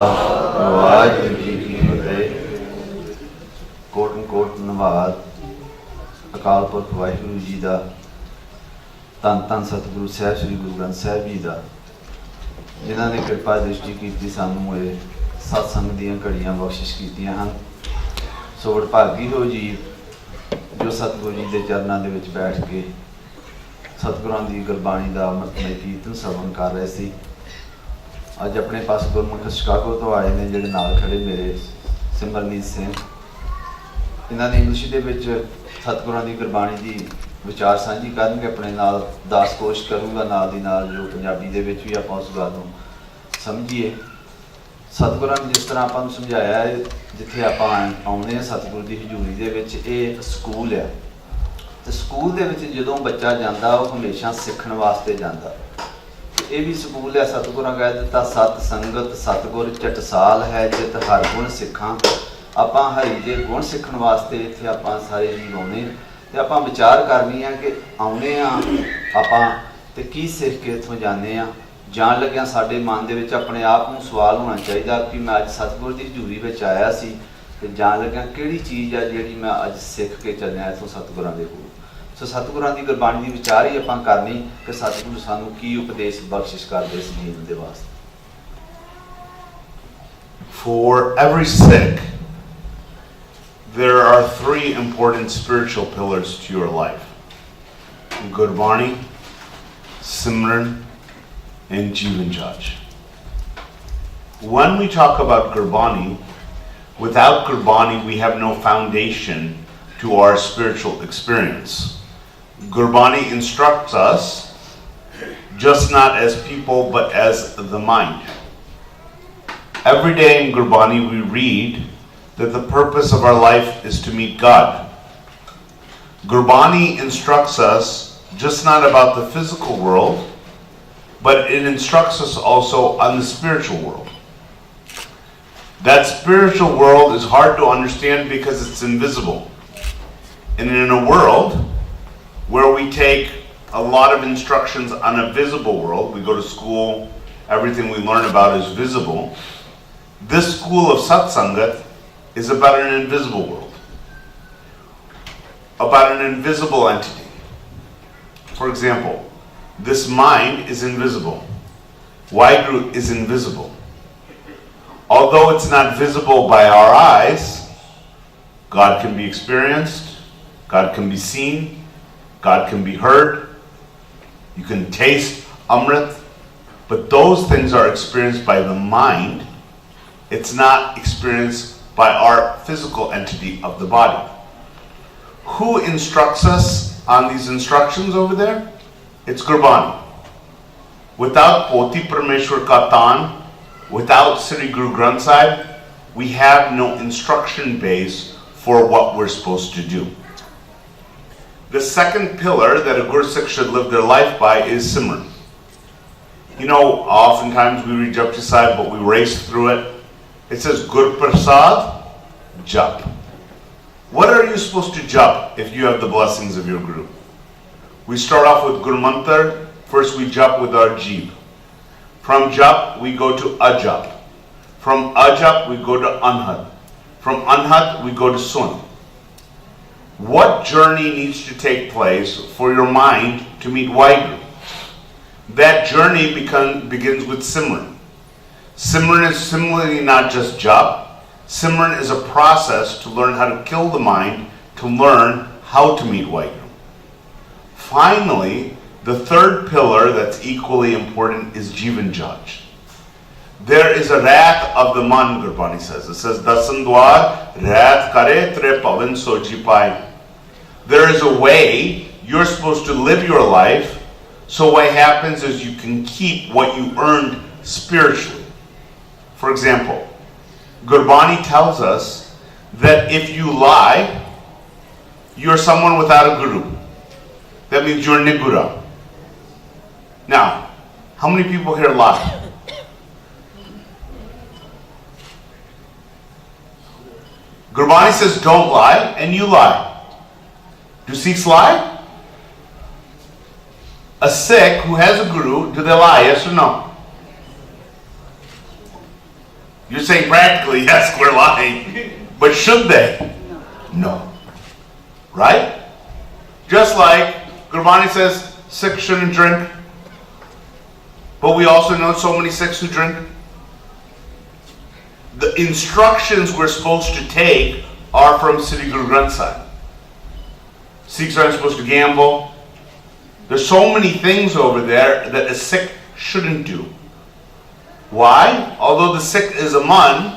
ਵਾਹਿਗੁਰੂ ਜੀ ਕੀ ਫਤਿਹ। ਕੋਟ ਧੰਨਵਾਦ ਅਕਾਲ ਪੁਰਖ ਵਾਹਿਗੁਰੂ ਜੀ ਦਾ, ਧੰਨ ਧੰਨ ਸਤਿਗੁਰੂ ਸਾਹਿਬ ਸ੍ਰੀ ਗੁਰੂ ਗ੍ਰੰਥ ਸਾਹਿਬ ਜੀ ਦਾ, ਜਿਨ੍ਹਾਂ ਨੇ ਕਿਰਪਾ ਦ੍ਰਿਸ਼ਟੀ ਕੀਤੀ, ਸਾਨੂੰ ਇਹ ਸਤਸੰਗ ਦੀਆਂ ਘੜੀਆਂ ਬਖਸ਼ਿਸ਼ ਕੀਤੀਆਂ ਹਨ। ਸੋ ਵਡਭਾਗੀ ਹੋ ਜੀ ਜੋ ਸਤਿਗੁਰੂ ਜੀ ਦੇ ਚਰਨਾਂ ਦੇ ਵਿੱਚ ਬੈਠ ਕੇ ਸਤਿਗੁਰਾਂ ਦੀ ਗੁਰਬਾਣੀ ਦਾ ਅੰਮ੍ਰਿਤਮਈ ਕੀਰਤਨ ਸਰਵਣ ਕਰ ਰਹੇ ਸੀ। ਅੱਜ ਆਪਣੇ ਪਾਸ ਗੁਰਮੁਖ ਸ਼ਿਕਾਗੋ ਤੋਂ ਆਏ ਨੇ, ਜਿਹੜੇ ਨਾਲ ਖੜੇ ਮੇਰੇ ਸਿਮਰਨੀਤ ਸਿੰਘ। ਇਹਨਾਂ ਨੇ ਇੰਗਲਿਸ਼ ਦੇ ਵਿੱਚ ਸਤਿਗੁਰਾਂ ਦੀ ਗੁਰਬਾਣੀ ਦੀ ਵਿਚਾਰ ਸਾਂਝੀ ਕਰਨਗੇ, ਆਪਣੇ ਨਾਲ ਦਾਸ ਕੋਸ਼ ਕਰੂੰਗਾ ਨਾਲ ਦੀ ਨਾਲ, ਜੋ ਪੰਜਾਬੀ ਦੇ ਵਿੱਚ ਵੀ ਆਪਾਂ ਉਸ ਗੱਲ ਨੂੰ ਸਮਝੀਏ। ਸਤਿਗੁਰਾਂ ਨੇ ਜਿਸ ਤਰ੍ਹਾਂ ਆਪਾਂ ਨੂੰ ਸਮਝਾਇਆ ਹੈ, ਜਿੱਥੇ ਆਪਾਂ ਆਉਂਦੇ ਹਾਂ ਸਤਿਗੁਰੂ ਦੀ ਹਜ਼ੂਰੀ ਦੇ ਵਿੱਚ, ਇਹ ਸਕੂਲ ਆ। ਤੇ ਸਕੂਲ ਦੇ ਵਿੱਚ ਜਦੋਂ ਬੱਚਾ ਜਾਂਦਾ ਉਹ ਹਮੇਸ਼ਾ ਸਿੱਖਣ ਵਾਸਤੇ ਜਾਂਦਾ। ਇਹ ਵੀ ਸਕੂਲ ਹੈ। ਸਤਿਗੁਰਾਂ ਕਹਿ ਦਿੱਤਾ, ਸਤ ਸੰਗਤ ਸਤਿਗੁਰ ਚਟਸਾਲ ਹੈ, ਜਿਤ ਹਰ ਗੁਣ ਸਿੱਖਾਂ। ਆਪਾਂ ਹਰੀ ਦੇ ਗੁਣ ਸਿੱਖਣ ਵਾਸਤੇ ਇੱਥੇ ਆਪਾਂ ਸਾਰੇ ਜੀਵ ਆਉਂਦੇ ਹਾਂ, ਤੇ ਆਪਾਂ ਵਿਚਾਰ ਕਰਨੀ ਆ ਕਿ ਆਉਂਦੇ ਹਾਂ ਆਪਾਂ ਤੇ ਕੀ ਸਿੱਖ ਕੇ ਇੱਥੋਂ ਜਾਂਦੇ ਹਾਂ। ਜਾਣ ਲੱਗਿਆ ਸਾਡੇ ਮਨ ਦੇ ਵਿੱਚ ਆਪਣੇ ਆਪ ਨੂੰ ਸਵਾਲ ਹੋਣਾ ਚਾਹੀਦਾ ਕਿ ਮੈਂ ਅੱਜ ਸਤਿਗੁਰ ਦੀ ਹਜ਼ੂਰੀ ਵਿੱਚ ਆਇਆ ਸੀ, ਤੇ ਜਾਣ ਲੱਗਿਆ ਕਿਹੜੀ ਚੀਜ਼ ਆ ਜਿਹੜੀ ਮੈਂ ਅੱਜ ਸਿੱਖ ਕੇ ਚੱਲਿਆ ਇੱਥੋਂ ਸਤਿਗੁਰਾਂ ਦੇ ਕੋਲ। ਸੋ ਸਤਿਗੁਰਾਂ ਦੀ ਗੁਰਬਾਣੀ ਦੀ ਵਿਚਾਰ ਹੀ ਆਪਾਂ ਕਰਨੀ ਕਿ ਸਤਿਗੁਰੂ ਸਾਨੂੰ ਕੀ ਉਪਦੇਸ਼ ਬਖਸ਼ਿਸ਼ ਕਰਦੇ ਇਸ ਜੀਵਨ ਦੇ ਵਾਸਤੇ। For every Sikh, there are three important spiritual pillars to your life: Gurbani, Simran, and Jivan Jaj. When we talk about Gurbani, without Gurbani we have no foundation to our spiritual experience. Gurbani instructs us just not as people but as the mind. Every day in Gurbani we read that the purpose of our life is to meet God. Gurbani instructs us just not about the physical world, but it instructs us also on the spiritual world. That spiritual world is hard to understand because it's invisible. And in a world where we take a lot of instructions on a visible world, we go to school, everything we learn about is visible. This school of Satsangat is about an invisible world, about an invisible entity. For example, this mind is invisible. Waheguru is invisible. Although it's not visible by our eyes, God can be experienced, God can be seen, God can be heard, you can taste Amrit, but those things are experienced by the mind. It's not experienced by our physical entity of the body. Who instructs us on these instructions over there? It's Gurbani. Without Poti Parameshwar Ka Tan, without Sri Guru Granth Sahib, we have no instruction base for what we're supposed to do. The second pillar that a Guru Sikh should live their life by is Simran. You know, oftentimes we read Japji Sahib, but we race through it. It says Gur Prasad Jap. What are you supposed to jap if you have the blessings of your Guru? We start off with Guru Mantar. First we jap with our jeeb. From jap we go to ajap. From ajap we go to anhad. From anhad we go to sun. What journey needs to take place for your mind to meet Waheguru? That journey begins with Simran. Simran is similarly not just jap. Simran is a process to learn how to kill the mind, to learn how to meet Waheguru. Finally, the third pillar that's equally important is Jivan Jaj. There is a rat of the man, Gurbani says. It says, Dasandwar rat kare tre pavan soji pai. There is a way you're supposed to live your life, so what happens is you can keep what you earned spiritually. For example, Gurbani tells us that if you lie, you're someone without a guru. That means you're nigura. Now, how many people here lie? Gurbani says don't lie, and you lie. Do Sikhs lie? A Sikh who has a guru, do they lie, yes or no? You're saying practically, yes, we're lying. But should they? No. Right? Just like Gurbani says, Sikhs shouldn't drink. But we also know so many Sikhs who drink. The instructions we're supposed to take are from Sri Guru Granth Sahib. Sikhs aren't supposed to gamble. There's so many things over there that a Sikh shouldn't do. Why? Although the Sikh is a man,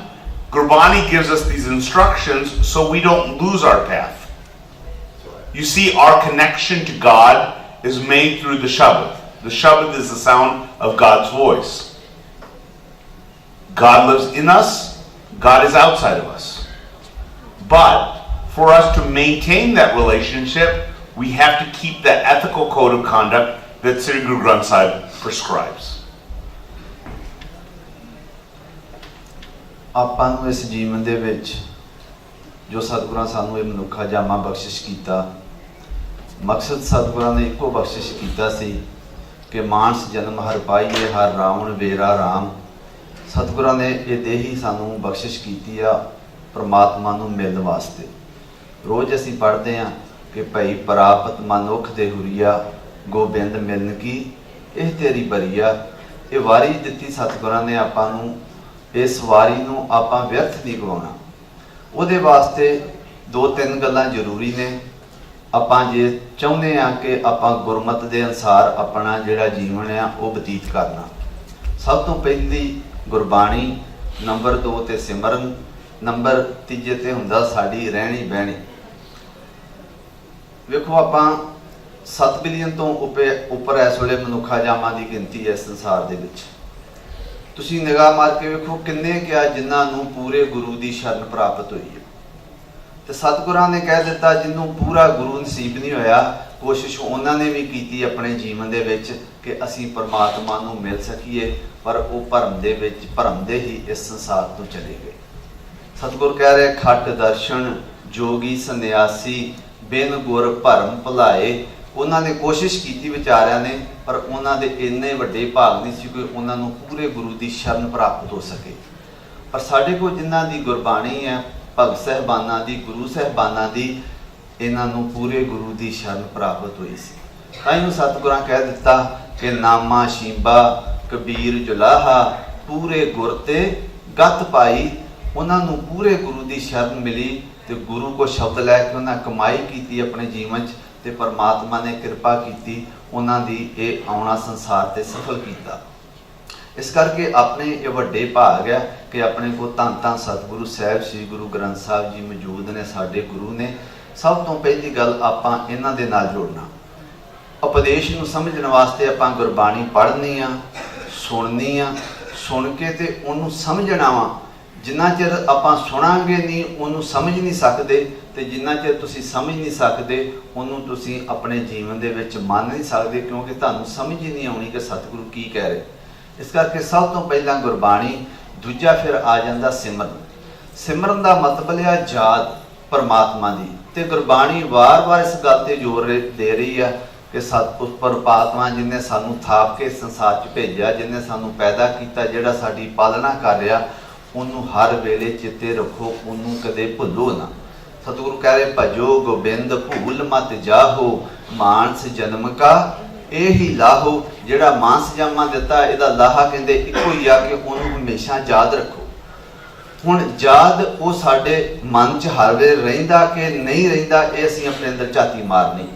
Gurbani gives us these instructions so we don't lose our path. You see, our connection to God is made through the Shabad. The Shabad is the sound of God's voice. God lives in us, God is outside of us. But for us to maintain that relationship, we have to keep that ethical code of conduct that Sri Guru Granth Sahib prescribes. ਆਪਾਂ ਨੂੰ ਇਸ ਜੀਵਨ ਦੇ ਵਿੱਚ ਜੋ ਸਤਿਗੁਰਾਂ ਸਾਨੂੰ ਇਹ ਮਨੁੱਖਾ ਜਾਮਾ ਬਖਸ਼ਿਸ਼ ਕੀਤਾ, ਮਕਸਦ ਸਤਿਗੁਰਾਂ ਨੇ ਇੱਕੋ ਬਖਸ਼ਿਸ਼ ਕੀਤਾ ਸੀ ਕਿ ਮਾਨਸ ਜਨਮ ਹਰ ਪਾਈਏ ਹਰ ਰਾਵਣ ਵੇਰਾ ਰਾਮ। ਸਤਿਗੁਰਾਂ ਨੇ ਇਹ ਦੇਹੀ ਸਾਨੂੰ ਬਖਸ਼ਿਸ਼ ਕੀਤੀ ਆ ਪਰਮਾਤਮਾ ਨੂੰ ਮਿਲਣ ਵਾਸਤੇ। ਰੋਜ਼ ਅਸੀਂ ਪੜ੍ਹਦੇ ਹਾਂ ਕਿ ਭਈ ਪ੍ਰਾਪਤ ਮਨੁੱਖ ਦੇ ਹੁਰੀਆ ਗੋਬਿੰਦ ਮਿਲਨ ਕੀ ਇਹ ਤੇਰੀ ਬਰੀਆ। ਇਹ ਵਾਰੀ ਦਿੱਤੀ ਸਤਿਗੁਰਾਂ ਨੇ ਆਪਾਂ ਨੂੰ, ਇਸ ਵਾਰੀ ਨੂੰ ਆਪਾਂ ਵਿਅਰਥ ਨਹੀਂ ਗਵਾਉਣਾ। ਉਹਦੇ ਵਾਸਤੇ 2-3 ਗੱਲਾਂ ਜ਼ਰੂਰੀ ਨੇ। ਆਪਾਂ ਜੇ ਚਾਹੁੰਦੇ ਹਾਂ ਕਿ ਆਪਾਂ ਗੁਰਮਤ ਦੇ ਅਨੁਸਾਰ ਆਪਣਾ ਜਿਹੜਾ ਜੀਵਨ ਆ ਉਹ ਬਤੀਤ ਕਰਨਾ, ਸਭ ਤੋਂ ਪਹਿਲੀ ਗੁਰਬਾਣੀ, ਨੰਬਰ 2 ਤੇ ਸਿਮਰਨ, ਨੰਬਰ 3 ਤੇ ਹੁੰਦਾ ਸਾਡੀ ਰਹਿਣੀ ਬਹਿਣੀ। ਵੇਖੋ ਆਪਾਂ 7 ਬਿਲੀਅਨ ਤੋਂ ਉੱਪਰ ਇਸ ਵੇਲੇ ਮਨੁੱਖਾ ਜਾਮਾਂ ਦੀ ਗਿਣਤੀ ਹੈ ਸੰਸਾਰ ਦੇ ਵਿੱਚ। ਤੁਸੀਂ ਨਿਗਾਹ ਮਾਰ ਕੇ ਵੇਖੋ ਕਿੰਨੇ ਕਿਹਾ ਜਿਨ੍ਹਾਂ ਨੂੰ ਪੂਰੇ ਗੁਰੂ ਦੀ ਸ਼ਰਨ ਪ੍ਰਾਪਤ ਹੋਈ ਹੈ। ਤੇ ਸਤਿਗੁਰਾਂ ਨੇ ਕਹਿ ਦਿੱਤਾ ਜਿਹਨੂੰ ਪੂਰਾ ਗੁਰੂ ਨਸੀਬ ਨਹੀਂ ਹੋਇਆ, ਕੋਸ਼ਿਸ਼ ਉਹਨਾਂ ਨੇ ਵੀ ਕੀਤੀ ਆਪਣੇ ਜੀਵਨ ਦੇ ਵਿੱਚ ਕਿ ਅਸੀਂ ਪਰਮਾਤਮਾ ਨੂੰ ਮਿਲ ਸਕੀਏ, ਪਰ ਉਹ ਭਰਮ ਦੇ ਵਿੱਚ ਭਰਮਦੇ ਹੀ ਇਸ ਸੰਸਾਰ ਤੋਂ ਚਲੇ ਗਏ। ਸਤਿਗੁਰ ਕਹਿ ਰਹੇ ਖੱਟ ਦਰਸ਼ਨ ਜੋਗੀ ਸੰਨਿਆਸੀ ਬਿਨ ਗੁਰ ਭਰਮ ਭੁਲਾਏ। ਉਹਨਾਂ ਨੇ ਕੋਸ਼ਿਸ਼ ਕੀਤੀ ਵਿਚਾਰਿਆਂ ਨੇ, ਪਰ ਉਹਨਾਂ ਦੇ ਇੰਨੇ ਵੱਡੇ ਭਾਗ ਨਹੀਂ ਸੀ ਕਿ ਉਹਨਾਂ ਨੂੰ ਪੂਰੇ ਗੁਰੂ ਦੀ ਸ਼ਰਨ ਪ੍ਰਾਪਤ ਹੋ ਸਕੇ। ਪਰ ਸਾਡੇ ਕੋਲ ਜਿਨ੍ਹਾਂ ਦੀ ਗੁਰਬਾਣੀ ਹੈ, ਭਗਤ ਸਾਹਿਬਾਨਾਂ ਦੀ, ਗੁਰੂ ਸਾਹਿਬਾਨਾਂ ਦੀ, ਇਹਨਾਂ ਨੂੰ ਪੂਰੇ ਗੁਰੂ ਦੀ ਸ਼ਰਨ ਪ੍ਰਾਪਤ ਹੋਈ ਸੀ। ਤਾਂ ਇਹਨੂੰ ਸਤਿਗੁਰਾਂ ਕਹਿ ਦਿੱਤਾ ਕਿ ਨਾਮਾ ਸ਼ੀਬਾ ਕਬੀਰ ਜੁਲਾਹਾ ਪੂਰੇ ਗੁਰ ਤੇ ਗੱਤ ਪਾਈ। ਉਹਨਾਂ ਨੂੰ ਪੂਰੇ ਗੁਰੂ ਦੀ ਸ਼ਰਨ ਮਿਲੀ ਤੇ ਗੁਰੂ ਕੋ ਸ਼ਬਦ ਲੈ ਕੇ ਉਹਨਾਂ ਕਮਾਈ ਕੀਤੀ ਆਪਣੇ ਜੀਵਨ 'ਚ, ਤੇ ਪਰਮਾਤਮਾ ਨੇ ਕਿਰਪਾ ਕੀਤੀ, ਉਹਨਾਂ ਦੀ ਇਹ ਆਉਣਾ ਸੰਸਾਰ ਤੇ ਸਫਲ ਕੀਤਾ। ਇਸ ਕਰਕੇ ਆਪਣੇ ਇਹ ਵੱਡੇ ਭਾਗ ਹੈ ਕਿ ਆਪਣੇ ਕੋਲ ਧੰਨ ਧੰਨ ਸਤਿਗੁਰੂ ਸਾਹਿਬ ਸ੍ਰੀ ਗੁਰੂ ਗ੍ਰੰਥ ਸਾਹਿਬ ਜੀ ਮੌਜੂਦ ਨੇ, ਸਾਡੇ ਗੁਰੂ ਨੇ। ਸਭ ਤੋਂ ਪਹਿਲੀ ਗੱਲ ਆਪਾਂ ਇਹਨਾਂ ਦੇ ਨਾਲ ਜੁੜਨਾ। ਉਪਦੇਸ਼ ਨੂੰ ਸਮਝਣ ਵਾਸਤੇ ਆਪਾਂ ਗੁਰਬਾਣੀ ਪੜ੍ਹਨੀ ਆ, ਸੁਣਨੀ ਆ, ਸੁਣ ਕੇ ਤੇ ਉਹਨੂੰ ਸਮਝਣਾ ਵਾ। ਜਿੰਨਾ ਚਿਰ ਆਪਾਂ ਸੁਣਾਂਗੇ ਨਹੀਂ ਉਹਨੂੰ ਸਮਝ ਨਹੀਂ ਸਕਦੇ, ਤੇ ਜਿੰਨਾ ਚਿਰ ਤੁਸੀਂ ਸਮਝ ਨਹੀਂ ਸਕਦੇ ਉਹਨੂੰ ਤੁਸੀਂ ਆਪਣੇ ਜੀਵਨ ਦੇ ਵਿੱਚ ਮੰਨ ਨਹੀਂ ਸਕਦੇ, ਕਿਉਂਕਿ ਤੁਹਾਨੂੰ ਸਮਝ ਹੀ ਨਹੀਂ ਆਉਣੀ ਕਿ ਸਤਿਗੁਰੂ ਕੀ ਕਹਿ ਰਹੇ। ਇਸ ਕਰਕੇ ਸਭ ਤੋਂ ਪਹਿਲਾਂ ਗੁਰਬਾਣੀ, ਦੂਜਾ ਫਿਰ ਆ ਜਾਂਦਾ ਸਿਮਰਨ। ਸਿਮਰਨ ਦਾ ਮਤਲਬ ਹੈ ਯਾਦ ਪਰਮਾਤਮਾ ਦੀ, ਤੇ ਗੁਰਬਾਣੀ ਵਾਰ-ਵਾਰ ਇਸ ਗੱਲ ਤੇ ਜ਼ੋਰ ਦੇ ਰਹੀ ਆ ਕਿ ਸਤਿਗੁਰ ਪਰਮਾਤਮਾ ਜਿਹਨੇ ਸਾਨੂੰ ਥਾਪ ਕੇ ਸੰਸਾਰ 'ਚ ਭੇਜਿਆ, ਜਿਹਨੇ ਸਾਨੂੰ ਪੈਦਾ ਕੀਤਾ, ਜਿਹੜਾ ਸਾਡੀ ਪਾਲਣਾ ਕਰ ਰਿਹਾ, ਉਹਨੂੰ ਹਰ ਵੇਲੇ ਚਿੱਤੇ ਰੱਖੋ, ਉਹਨੂੰ ਕਦੇ ਭੁੱਲੋ ਨਾ। ਸਤਿਗੁਰੂ ਕਹਿ ਰਹੇ ਭਜੋ ਗੋਬਿੰਦ ਭੂਲ ਮਤ ਜਾਹੋ ਮਾਨਸ ਜਨਮ ਕਾ ਇਹੀ ਲਾਹੋ। ਜਿਹੜਾ ਮਾਨਸ ਜਾਮਾ ਦਿੱਤਾ ਇਹਦਾ ਲਾਹਾ ਕਹਿੰਦੇ ਇੱਕੋ ਹੀ ਆ ਕਿ ਉਹਨੂੰ ਹਮੇਸ਼ਾ ਯਾਦ ਰੱਖੋ। ਹੁਣ ਯਾਦ ਉਹ ਸਾਡੇ ਮਨ 'ਚ ਹਰ ਵੇਲੇ ਰਹਿੰਦਾ ਕਿ ਨਹੀਂ ਰਹਿੰਦਾ, ਇਹ ਅਸੀਂ ਆਪਣੇ ਅੰਦਰ ਝਾਤੀ ਮਾਰਨੀ।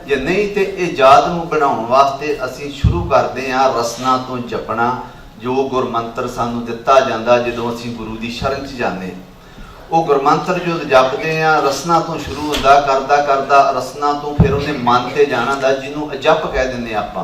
ਜੇ ਨਹੀਂ ਤੇ ਇਹ ਯਾਦ ਨੂੰ ਬਣਾਉਣ ਵਾਸਤੇ ਅਸੀਂ ਸ਼ੁਰੂ ਕਰਦੇ ਹਾਂ ਰਸਨਾ ਤੋਂ ਜਪਣਾ, ਜੋ ਗੁਰਮੰਤਰ ਸਾਨੂੰ ਦਿੱਤਾ ਜਾਂਦਾ ਜਦੋਂ ਅਸੀਂ ਗੁਰੂ ਦੀ ਸ਼ਰਨ 'ਚ ਜਾਂਦੇ। ਉਹ ਗੁਰਮੰਤਰ ਜੋ ਜਪਦੇ ਆ ਰਸਨਾ ਤੋਂ ਸ਼ੁਰੂ ਹੁੰਦਾ, ਕਰਦਾ ਕਰਦਾ ਰਸਨਾ ਤੋਂ ਫਿਰ ਉਹਨੇ ਮਨ ਤੇ ਜਾਣਾ ਹੁੰਦਾ, ਜਿਹਨੂੰ ਅਜਪ ਕਹਿ ਦਿੰਦੇ ਆਪਾਂ।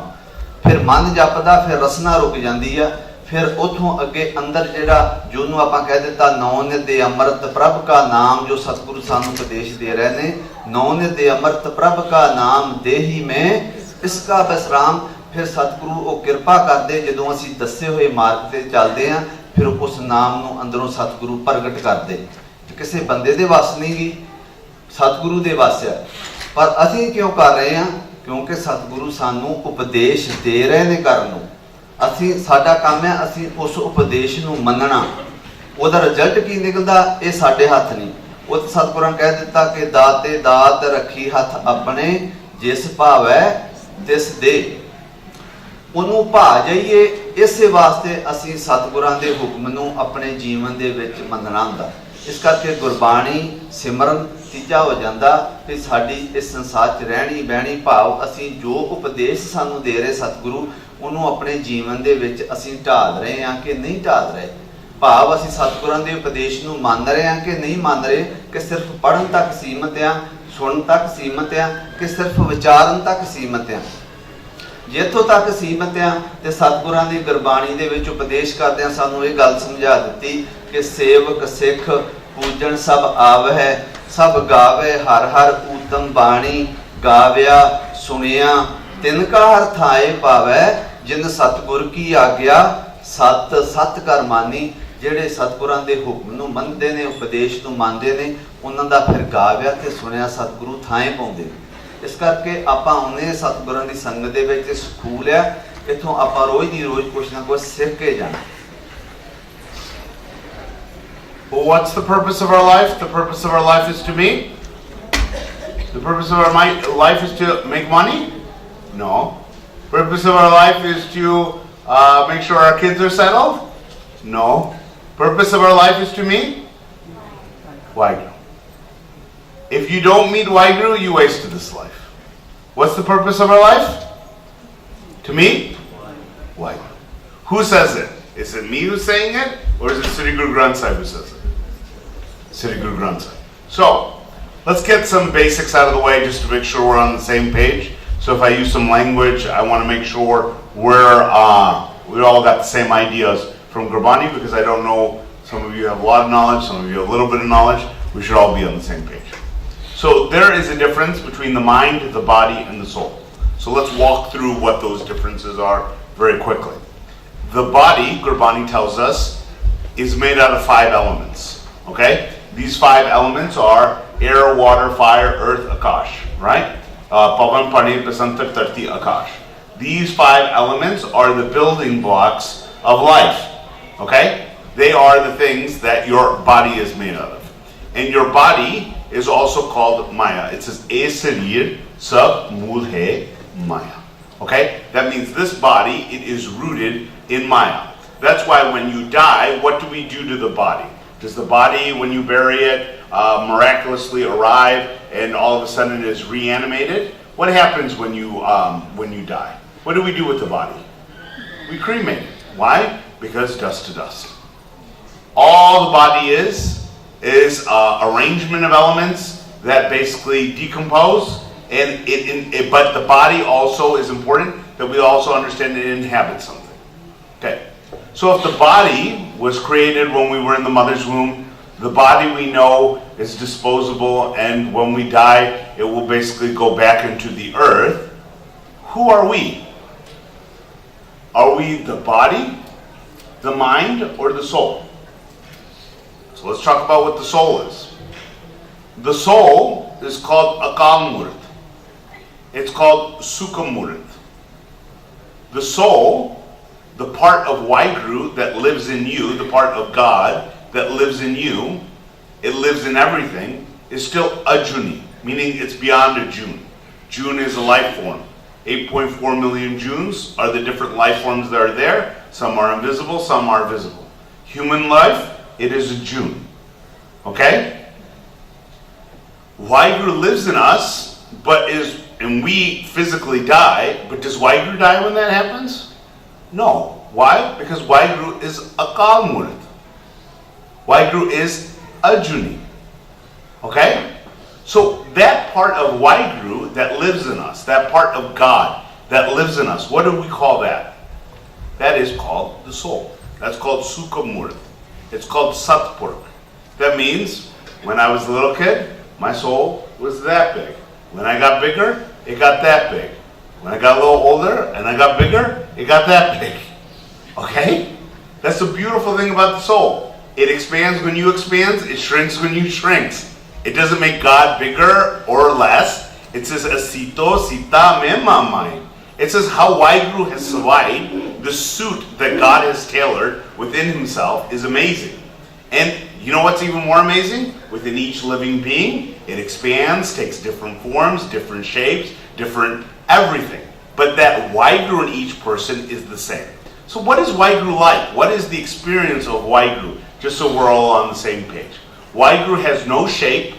ਫਿਰ ਮਨ ਜਪਦਾ, ਫਿਰ ਰਸਨਾ ਰੁਕ ਜਾਂਦੀ ਆ, ਫਿਰ ਉੱਥੋਂ ਅੱਗੇ ਅੰਦਰ ਜਿਹੜਾ ਜਿਹਨੂੰ ਆਪਾਂ ਕਹਿ ਦਿੱਤਾ ਨੌ ਨਿਤ ਦੇ ਅੰਮ੍ਰਿਤ ਪ੍ਰਭ ਕਾ ਨਾਮ, ਜੋ ਸਤਿਗੁਰੂ ਸਾਨੂੰ ਉਪਦੇਸ਼ ਦੇ ਰਹੇ ਨੇ, ਨੌ ਨਿਤ ਦੇ ਅੰਮ੍ਰਿਤ ਪ੍ਰਭ ਕਾ ਨਾਮ ਦੇਹੀ ਮੈਂ ਇਸਕਾ ਵਿਸਰਾਮ। ਫਿਰ ਸਤਿਗੁਰੂ ਉਹ ਕਿਰਪਾ ਕਰਦੇ, ਜਦੋਂ ਅਸੀਂ ਦੱਸੇ ਹੋਏ ਮਾਰਗ ਤੇ ਚੱਲਦੇ ਹਾਂ, ਫਿਰ ਉਸ ਨਾਮ ਨੂੰ ਅੰਦਰੋਂ ਸਤਿਗੁਰੂ ਪ੍ਰਗਟ ਕਰਦੇ। ਕਿਸੇ ਬੰਦੇ ਦੇ ਵੱਸ ਨਹੀਂ ਗੀ, ਸਤਿਗੁਰੂ ਦੇ ਵੱਸ ਆ। ਪਰ ਅਸੀਂ ਕਿਉਂ ਕਰ ਰਹੇ ਹਾਂ? ਕਿਉਂਕਿ ਸਤਿਗੁਰੂ ਸਾਨੂੰ ਉਪਦੇਸ਼ ਦੇ ਰਹੇ ਨੇ ਕਰਨ ਨੂੰ। ਅਸੀਂ ਸਾਡਾ ਕੰਮ ਹੈ ਅਸੀਂ ਉਸ ਉਪਦੇਸ਼ ਨੂੰ ਮੰਨਣਾ, ਉਹਦਾ ਰਿਜ਼ਲਟ ਕੀ ਨਿਕਲਦਾ ਇਹ ਸਾਡੇ ਹੱਥ ਨਹੀਂ। ਉਹ ਤਾਂ ਸਤਿਗੁਰਾਂ ਕਹਿ ਦਿੱਤਾ ਕਿ ਦਾਤੇ ਦਾਤ ਰੱਖੀ ਹੱਥ ਆਪਣੇ, ਜਿਸ ਭਾਵੈ ਤਿਸ ਦੇ। ਉਹਨੂੰ ਭਾ ਜਾਈਏ, ਇਸੇ ਵਾਸਤੇ ਅਸੀਂ ਸਤਿਗੁਰਾਂ ਦੇ ਹੁਕਮ ਨੂੰ ਆਪਣੇ ਜੀਵਨ ਦੇ ਵਿੱਚ ਮੰਨਣਾ ਹੁੰਦਾ। ਇਸ ਕਰਕੇ ਗੁਰਬਾਣੀ ਸਿਮਰਨ ਤੀਜਾ ਹੋ ਜਾਂਦਾ ਕਿ ਸਾਡੀ ਇਸ ਸੰਸਾਰ 'ਚ ਰਹਿਣੀ ਬਹਿਣੀ, ਭਾਵ ਅਸੀਂ ਜੋ ਉਪਦੇਸ਼ ਸਾਨੂੰ ਦੇ ਰਹੇ ਸਤਿਗੁਰੂ ਉਹਨੂੰ ਆਪਣੇ ਜੀਵਨ ਦੇ ਵਿੱਚ ਅਸੀਂ ਢਾਲ ਰਹੇ ਹਾਂ ਕਿ ਨਹੀਂ ਢਾਲ ਰਹੇ। ਭਾਵ ਅਸੀਂ ਸਤਿਗੁਰਾਂ ਦੇ ਉਪਦੇਸ਼ ਨੂੰ ਮੰਨ ਰਹੇ ਹਾਂ ਕਿ ਨਹੀਂ ਮੰਨ ਰਹੇ, ਕਿ ਸਿਰਫ ਪੜ੍ਹਨ ਤੱਕ ਸੀਮਤ ਆ, ਸੁਣਨ ਤੱਕ ਸੀਮਤ ਆ, ਕਿ ਸਿਰਫ ਵਿਚਾਰਨ ਤੱਕ ਸੀਮਤ ਆ। ਜਿੱਥੋਂ ਤੱਕ ਸੀਮਤ ਆ ਤੇ ਸਤਿਗੁਰਾਂ ਦੀ ਗੁਰਬਾਣੀ ਦੇ ਵਿੱਚ ਉਪਦੇਸ਼ ਕਰਦਿਆਂ ਸਾਨੂੰ ਇਹ ਗੱਲ ਸਮਝਾ ਦਿੱਤੀ ਕਿ ਸੇਵਕ ਸਿੱਖ ਪੂਜਣ ਸਭ ਆਵਹਿ, ਸਭ ਗਾਵੇ ਹਰ ਹਰ ਊਤਮ ਬਾਣੀ, ਗਾਵਿਆ ਸੁਣਿਆ ਤਿਨ ਕਾ ਹਰ ਥਾਏ ਪਾਵੈ, ਜਿਨ ਸਤਿਗੁਰ ਕੀ ਆਗਿਆ ਸਤ ਸਤ ਕਰ ਮਾਨੀ। ਜਿਹੜੇ ਸਤਿਗੁਰਾਂ ਦੇ ਹੁਕਮ ਨੂੰ ਮੰਨਦੇ ਨੇ, ਉਪਦੇਸ਼ ਨੂੰ ਮੰਨਦੇ ਨੇ, ਉਹਨਾਂ ਦਾ ਫਿਰ ਗਾਵਿਆ ਤੇ ਸੁਣਿਆ ਸਤਿਗੁਰੂ ਥਾਂ ਪਾਉਂਦੇ ਨੇ। ਇਸ ਕਰਕੇ ਆਪਾਂ ਉਹਨੇ ਸਤਿਗੁਰਾਂ ਦੀ ਸੰਗਤ ਦੇ ਵਿੱਚ ਸਕੂਲ ਆ, ਇੱਥੋਂ ਆਪਾਂ ਰੋਜ਼ ਦੀ ਰੋਜ਼ ਕੁਛ ਨਾ ਕੁਛ ਸਿੱਖ ਕੇ ਜਾਣਾ। Well, what's the purpose of our life? The purpose of our life is to meet. The purpose of our life is to make money? No. Purpose of our life is to make sure our kids are settled? No. Purpose of our life is to meet Waheguru. If you don't meet Waheguru, you wasted this life. What's the purpose of our life? To meet Waheguru. Who says it? Is it me who's saying it? Or is it Sri Guru Granth Sahib who says it? Sri Guru Granth Sahib. So, let's get some basics out of the way just to make sure we're on the same page. So if I use some language, I want to make sure we all got the same ideas from Gurbani, because I don't know, some of you have a lot of knowledge, some of you have a little bit of knowledge. We should all be on the same page. So there is a difference between the mind, the body, and the soul. So let's walk through what those differences are very quickly. The body, Gurbani tells us, is made out of 5 elements. Okay? These 5 elements are air, water, fire, earth, akash. Right? Pavan, Pani, Basantar, Tarti, akash. These 5 elements are the building blocks of life. Okay? They are the things that your body is made out of. And your body is also called Maya. It says, E sarir sab mool hai Maya. Okay? That means this body, it is rooted in Maya. That's why when you die, what do we do to the body? Does the body, when you bury it, miraculously arrive and all of a sudden it is reanimated? What happens when you die? What do we do with the body? We cremate it. Why? Because dust to dust. All the body is arrangement of elements that basically decompose, but the body also is important, that we also understand it inhabits something. Okay. So if the body was created when we were in the mother's womb, the body we know is disposable, and when we die, it will basically go back into the earth. Who are we? Are we the body, the mind, or the soul? So let's talk about what the soul is. The soul is called Akal Murat. It's called Sukha Murat. The soul, the part of Waheguru that lives in you, the part of God that lives in you, it lives in everything, is still Ajuni, meaning it's beyond a June. June is a life form. 8.4 million Junes are the different life forms that are there. Some are invisible, some are visible. Human life, it is a June. Okay? Waheguru lives in us, and we physically die, but does Waheguru die when that happens? No. Why? Because Waheguru is Akal Murat. Waheguru is Ajuni. Okay? So that part of Waheguru that lives in us, that part of God that lives in us, what do we call that? That is called the soul. That's called Sukha Murat. It's called Satpurk. That means when I was a little kid, my soul was that big. When I got bigger, it got that big. When I got a little older and I got bigger, it got that big. Okay? That's the beautiful thing about the soul. It expands when you expand, it shrinks when you shrink. It doesn't make God bigger or less. It says, Asito sita me mamai. It says how Waheguru has survived. The suit that God has tailored within himself is amazing. And you know what's even more amazing? Within each living being, it expands, takes different forms, different shapes, different everything. But that Waheguru in each person is the same. So what is Waheguru like? What is the experience of Waheguru? Just so we're all on the same page. Waheguru has no shape,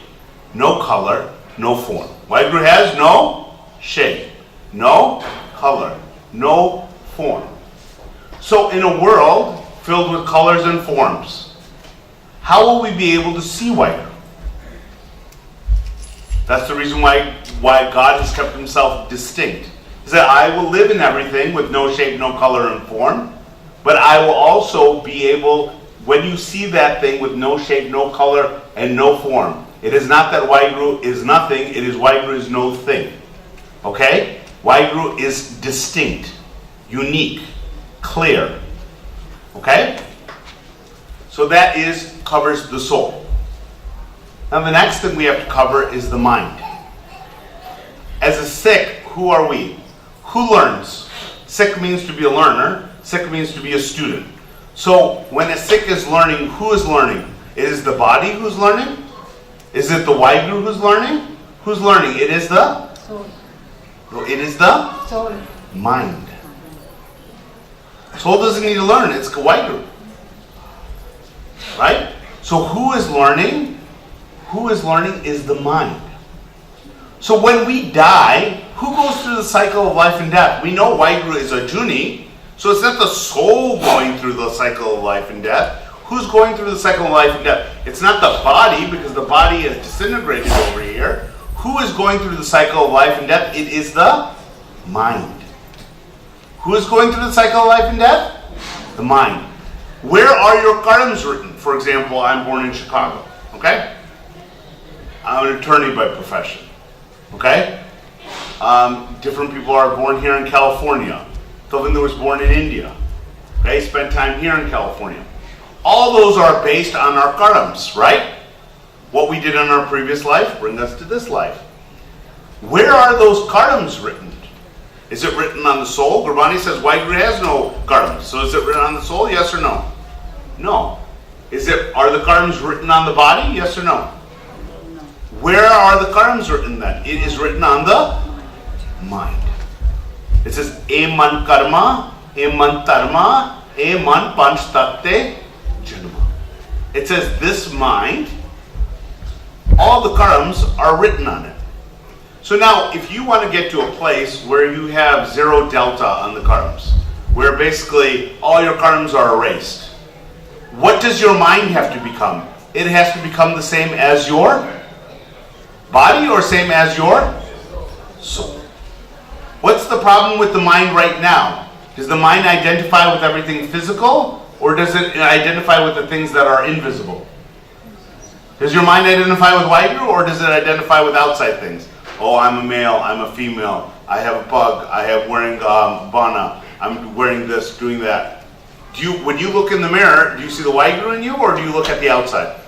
no color, no form. Waheguru has no shape, no color, no form. So in a world filled with colors and forms, how will we be able to see Waheguru? That's the reason why God has kept himself distinct. He said, I will live in everything with no shape, no color, and form, but I will also be able, when you see that thing with no shape, no color, and no form, it is not that Waheguru is nothing, it is Waheguru is no thing. Okay? Waheguru is distinct, unique, clear. Okay? So that covers the soul. Now the next thing we have to cover is the mind. As a Sikh, who are we? Who learns? Sikh means to be a learner. Sikh means to be a student. So when a Sikh is learning, who is learning? It is the body who's learning? Is it the Waheguru who's learning? Who's learning? It is the soul. It is the soul. Mind. Soul doesn't need to learn. It's Waheguru. Right? So who is learning? Who is learning is the mind. So when we die, who goes through the cycle of life and death? We know Waheguru is a Juni, so it's not the soul going through the cycle of life and death. Who's going through the cycle of life and death? It's not the body, because the body is disintegrated over here. Who is going through the cycle of life and death? It is the mind. Who is going through the cycle of life and death? The mind. Where are your karmas written? For example, I'm born in Chicago. Okay? I'm an attorney by profession. Okay? Different people are born here in California. Govinda was born in India. Okay? Spent time here in California. All those are based on our karmas, right? What we did in our previous life bring us to this life. Where are those karmas written? Is it written on the soul? Gurbani says Waheguru has no karmas. So is it written on the soul? Yes or no? No. Are the karmas written on the body? Yes or no? Where are the karmas written then? It is written on the mind. It says, E man karma, E man tarma, E man panch tatte janma. It says this mind, all the karmas are written on it. So now, if you want to get to a place where you have zero delta on the karmas, where basically all your karmas are erased, what does your mind have to become? It has to become the same as your body or same as your soul. What's the problem with the mind right now? Does the mind identify with everything physical, or does it identify with the things that are invisible? Does your mind identify with Waheguru, or does it identify with outside things? Oh, I'm a male, I'm a female, I have a pug, I have wearing bana, I'm wearing this, doing that. When you look in the mirror, do you see the Waheguru in you, or do you look at the outside?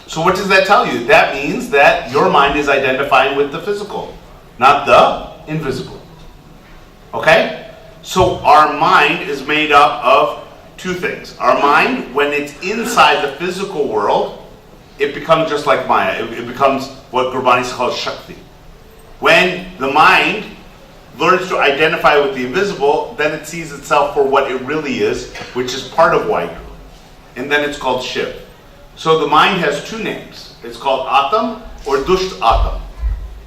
So what does that tell you? That means that your mind is identifying with the physical, not the invisible. Okay? So our mind is made up of two things. Our mind, when it's inside the physical world, it becomes just like Maya. It becomes what Gurbani calls Shakti. When the mind learns to identify with the invisible, then it sees itself for what it really is, which is part of Waheguru. And then it's called Shiv. So the mind has two names. It's called Atam or Dusht Atam.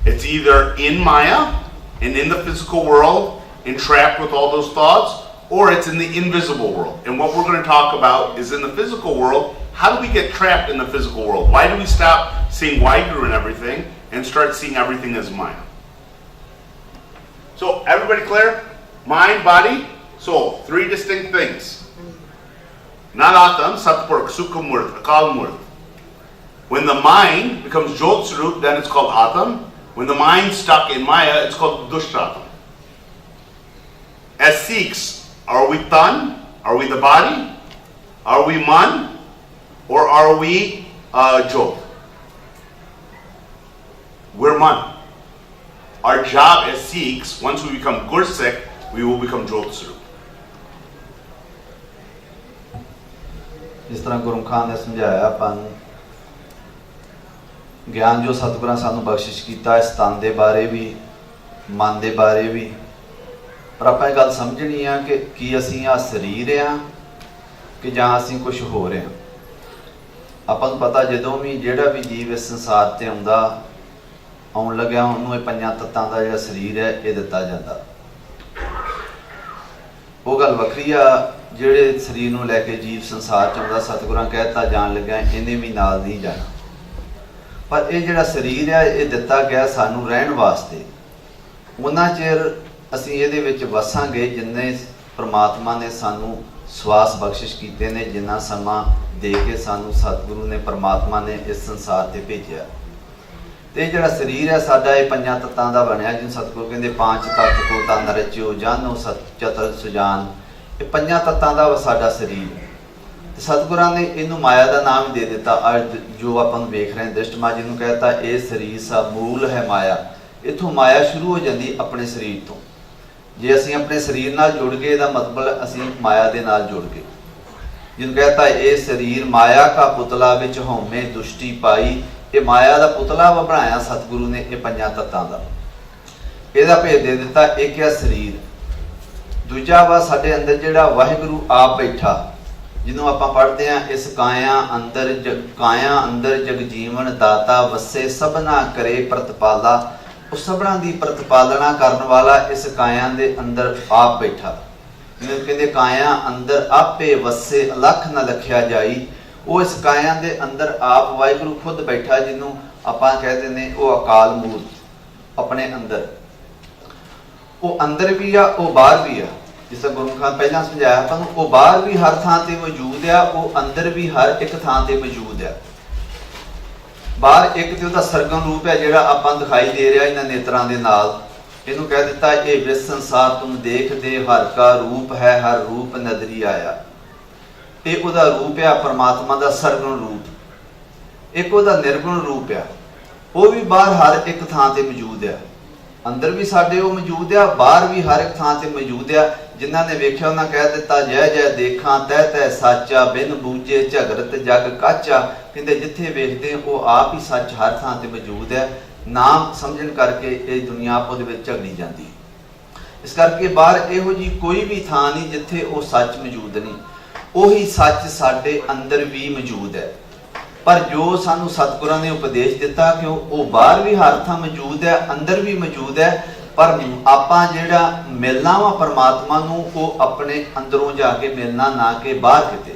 It's either in Maya and in the physical world, entrapped with all those thoughts, or it's in the invisible world. And what we're going to talk about is in the physical world, how do we get trapped in the physical world? Why do we stop seeing Waheguru and everything and start seeing everything as Maya? So everybody clear? Mind, body, soul. Three distinct things. Not Atam, Satpurk, Sukhamurth, Akalmurth. When the mind becomes Jyotsrup, then it's called Atam. When the mind's stuck in Maya, it's called Dushtatam. As Sikhs, are we Tan? Are we the body? Are we Man? Or are we Jyot? We're Man. Our job as Sikhs, once we become Gursikh, we will become Jyotsrup. जिस तरह गुरमुखां ने समझाया आपां नूं ज्ञान जो सतगुरां सानूं बख्शिश कीता इस तन दे बारे भी मन दे बारे भी, पर आपां गल समझनी आ कि की असीं आ शरीर आ कि जां असीं कुछ हो रहे हैं। आपां नूं पता जदों भी जिहड़ा भी जीव इस संसार ते आउंदा आउण लग्या उहनूं इह पंजां तत्तां दा जिहड़ा शरीर है ये दिता जाता। वो गल वखरी आ जिहड़े शरीर नूं लैके जीव संसार च आउंदा सतगुरां कहता जाण लग्या इहने भी नाल नहीं जाना, पर यह जिहड़ा शरीर है ये दिता गया सानूं रहण वास्ते। उन्ना चिर असीं इहदे विच वसांगे जिन्ने परमात्मा ने सानूं सवास बख्शिश कीते ने, जिन्ना समा दे के सानूं सतगुरु ने परमात्मा ने इस संसार ते भेजिया। ते जिहड़ा शरीर है साडा ये पंजां तत्तां दा बनिया, जिन्हूं सतगुरु कहंदे पांच तत्त को तन रचियो जानो सत चतुर सुजान। ये पंजां तत्तां दा साडा शरीर। सतगुरां ने इनू माया का नाम ही दे दिता। अज जो अपन वेख रहे हैं दृष्ट मां जिन्हों कहता ये शरीर सा मूल है माया। इथों माया शुरू हो जाती अपने शरीर तो। जे असीं अपने शरीर नाल जुड़ गए इहदा मतलब असीं माया दे नाल जुड़ गए। जिन्हों कहता ये शरीर माया का पुतला विच हौमे दुष्टि पाई। ये माया का पुतला वा बनाया सतगुरु ने ये पंजां तत्तां दा। इहदा भेद दे दिता। एक है शरीर, दूजा वा साडे अंदर जिहड़ा वाहिगुरु आप बैठा जिन्हों आप पढ़ते हैं इस काया अंदर जग जीवन दाता वसे सबना करे प्रतिपाला। उस सबना की प्रतिपालना करने वाला इस काया दे अंदर आप बैठा। कहते काया अंदर आपे वसे अलख न लखिया जाई। वो इस काया दे अंदर आप वाहिगुरु खुद बैठा जिन्हों आप कहते हैं वो अकाल मूर्त अपने अंदर। वो अंदर भी आ वो बाहर भी आ। जिस तरह गुरमुखां पहला समझाया अपन वो बाहर भी हर थां ते मौजूद है, वो अंदर भी हर एक थां ते मौजूद है। बाहर एक तो उसका सरगम रूप है जिहड़ा आपां दिखाई दे रहा इन्हां नेत्रां दे नाल। इहनूं कह दिता ये विस संसार तुम देख दे हर का रूप है हर रूप नदरी आया। ये उहदा रूप है परमात्मा का सरगुण रूप। एक उहदा निर्गुण रूप है वो भी बाहर हर एक थां ते मौजूद है। अंदर भी साडे वो मौजूद है, बाहर भी हर एक थां ते मौजूद है। जिन्हां ने वेख्या उन्हां कह दिता जय जय देखा तह तह साचा बिन बूझे झगरत जग काचा। कहते जिथे वेखते वो आप ही सच हर थां ते मौजूद है। नाम समझण करके ये दुनिया आपो दे विच झगड़ी जाती। इस करके बाहर इहो जी कोई भी थां नहीं जिथे वो सच मौजूद नहीं। ਉਹੀ सच साडे अंदर भी मौजूद है। पर जो सानू सतगुरां ने उपदेश दिता कि वो बाहर भी हर थां मौजूद है अंदर भी मौजूद है, पर आपां जिहड़ा मिलना वा परमात्मा नूं वो अपने अंदरों जाके मिलना ना कि बाहर किते।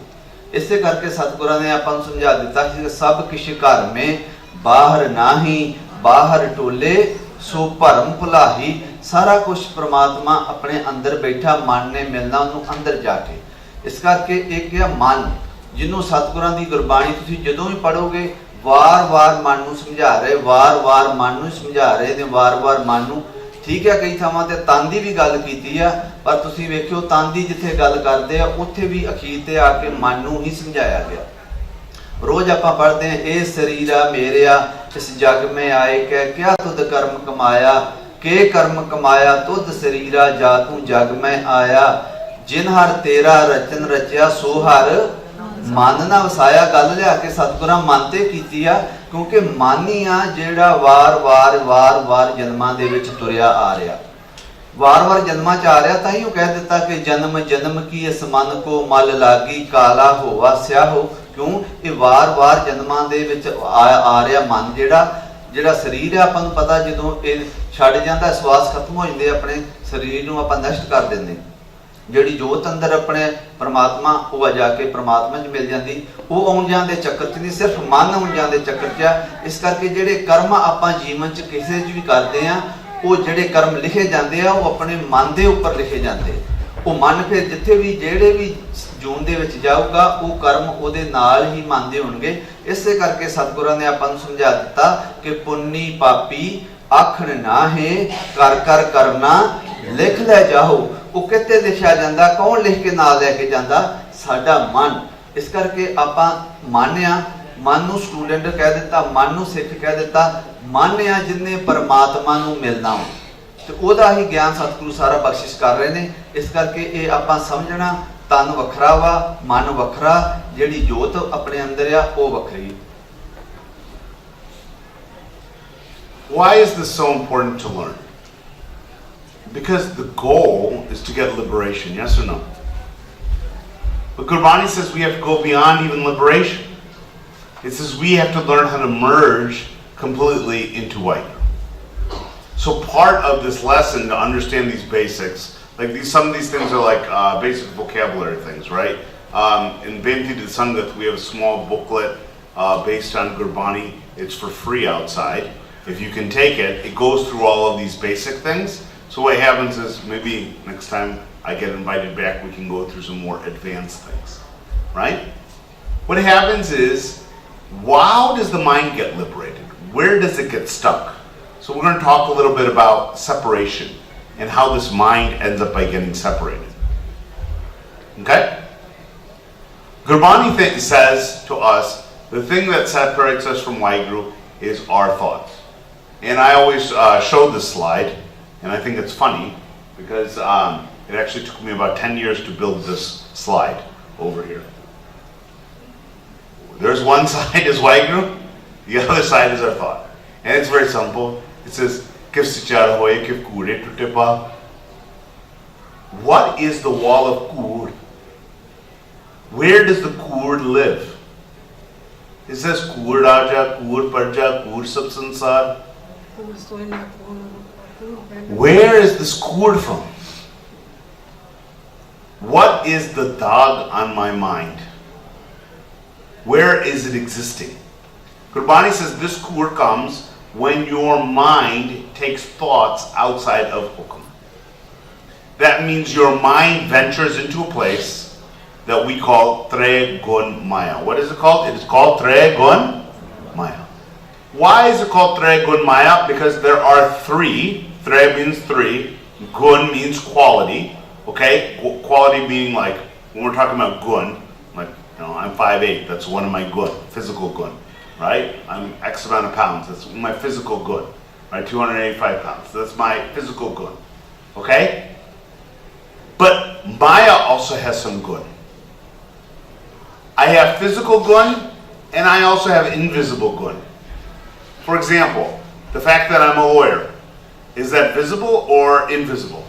इसे करके सतगुरां ने आपां नूं समझा दिता कि सब किश घर में बाहर नाही बाहर टोले सो भरम भुलाही। सारा कुछ परमात्मा अपने अंदर बैठा, मन ने मिलना उन्होंने अंदर जाके। इस करके एक है मन जिन्हों सतगुरां दी गुरबाणी तुसीं जदों भी पढ़ोगे वार वार मन नूं समझा रहे, वार वार मन नूं समझा रहे ने, वार वार मन नूं। ठीक है कई थावां ते तन दी भी गल कीती है, पर तुसीं वेखिओ तन दी जिथे गल करदे आ उत्थे भी अखीर ते आके मन नूं ही समझाया गया। रोज आपां पढ़ते हैं ए शरीरा मेरिया इस जग में आए कै क्या तुद कर्म कमाया। के कर्म कमाया तुद शरीरा जा तू जग में आया। जिन हर तेरा रचन रचिया सो हर मन ना वसाया। गल लिया के सतगुरां मन ते कीती आ, क्योंकि मन ही आ जिहड़ा वार वार वार वार जन्मां दे विच तुरिया आ रहा। वार वार जन्मां च आ रहा, तां कह दिता कि जन्म जन्म की इस मन को मल लागी काला होवा स्याहो। क्यों ये वार वार जन्मां दे विच आ रहा मन जिहड़ा शरीर है। आपां नूं पता जदों ये छड्ड जांदा श्वास खत्म हो जांदे अपने शरीर नूं आपां नष्ट कर दिंदे। जिहड़ी जोत अंदर अपने परमात्मा वो जाके परमात्मा च मिल जाती। वो आउण जाण दे चक्कर च नहीं, सिर्फ मन आउण जाण दे चक्कर च। इस करके जिहड़े कर्म आपां जीवन च किसी च भी करते हैं वो जिहड़े कर्म लिखे जाते हैं वो अपने मन के उपर लिखे जाते। वो मन फिर जिथे भी जिहड़े भी जून दे विच जाऊगा वो कर्म उहदे नाल ही मन दे होणगे। इसे करके सतगुरां ने आपां नूं समझा दिता कि पुन्नी पापी आखण नाहे कर कर करना लिख लै जाओ। वो किते लिखा जाता, कौन लिख के नाल लैके जाता? साडा मन। इस करके आपां मानिया मन नूं स्टूडेंट कह दिता, मन नूं सिख कह दिता। मन आ जिन्हें परमात्मा नूं मिलना हो तो वह ही ज्ञान सतगुरु सारा बख्शिश कर रहे हैं। इस करके ये आपां समझना ਤਨ ਵੱਖਰਾ ਵਾ, ਮਨ ਵੱਖਰਾ, ਜਿਹੜੀ ਜੋਤ ਆਪਣੇ ਅੰਦਰ ਆ ਉਹ ਵੱਖਰੀ। Why is this so important to learn? Because the goal is to get liberation, yes or no? But Gurbani says we have to go beyond even liberation. It says we have to learn how to merge completely into White. So part of this lesson to understand these basics, like some of these things are like basic vocabulary things, right? In Bhakti to Sangat, we have a small booklet based on Gurbani. It's for free outside. If you can take it, it goes through all of these basic things. So what happens is maybe next time I get invited back, we can go through some more advanced things, right? What happens is, how does the mind get liberated? Where does it get stuck? So we're going to talk a little bit about separation and how this mind ends up by getting separated. Okay? Gurbani says to us, the thing that separates us from Waheguru is our thoughts. And I always show this slide, and I think it's funny because it actually took me about 10 years to build this slide over here. There's one side is Waheguru, the other side is our thought. And it's very simple. It says, what is the wall of Kur? Where does the Kur live? It says Kur Raja, Kur Parja, Kur Sab Sansar. Where is this Kur from? What is the dog on my mind? Where is it existing? Gurbani says this Kur comes when your mind takes thoughts outside of Hukum. That means your mind ventures into a place that we call Tre Gun Maya. What is it called? It is called Tre Gun Maya. Why is it called Tre Gun Maya? Because there are three. Tre means three. Gun means quality. Okay? Quality being like, when we're talking about gun, like, I'm 5'8", that's one of my gun, physical gun. Right? I'm X amount of pounds, that's my physical gun. Right? 285 pounds, that's my physical gun. Okay? But Maya also has some gun. I have physical gun, and I also have invisible gun. For example, the fact that I'm a lawyer, is that visible or invisible?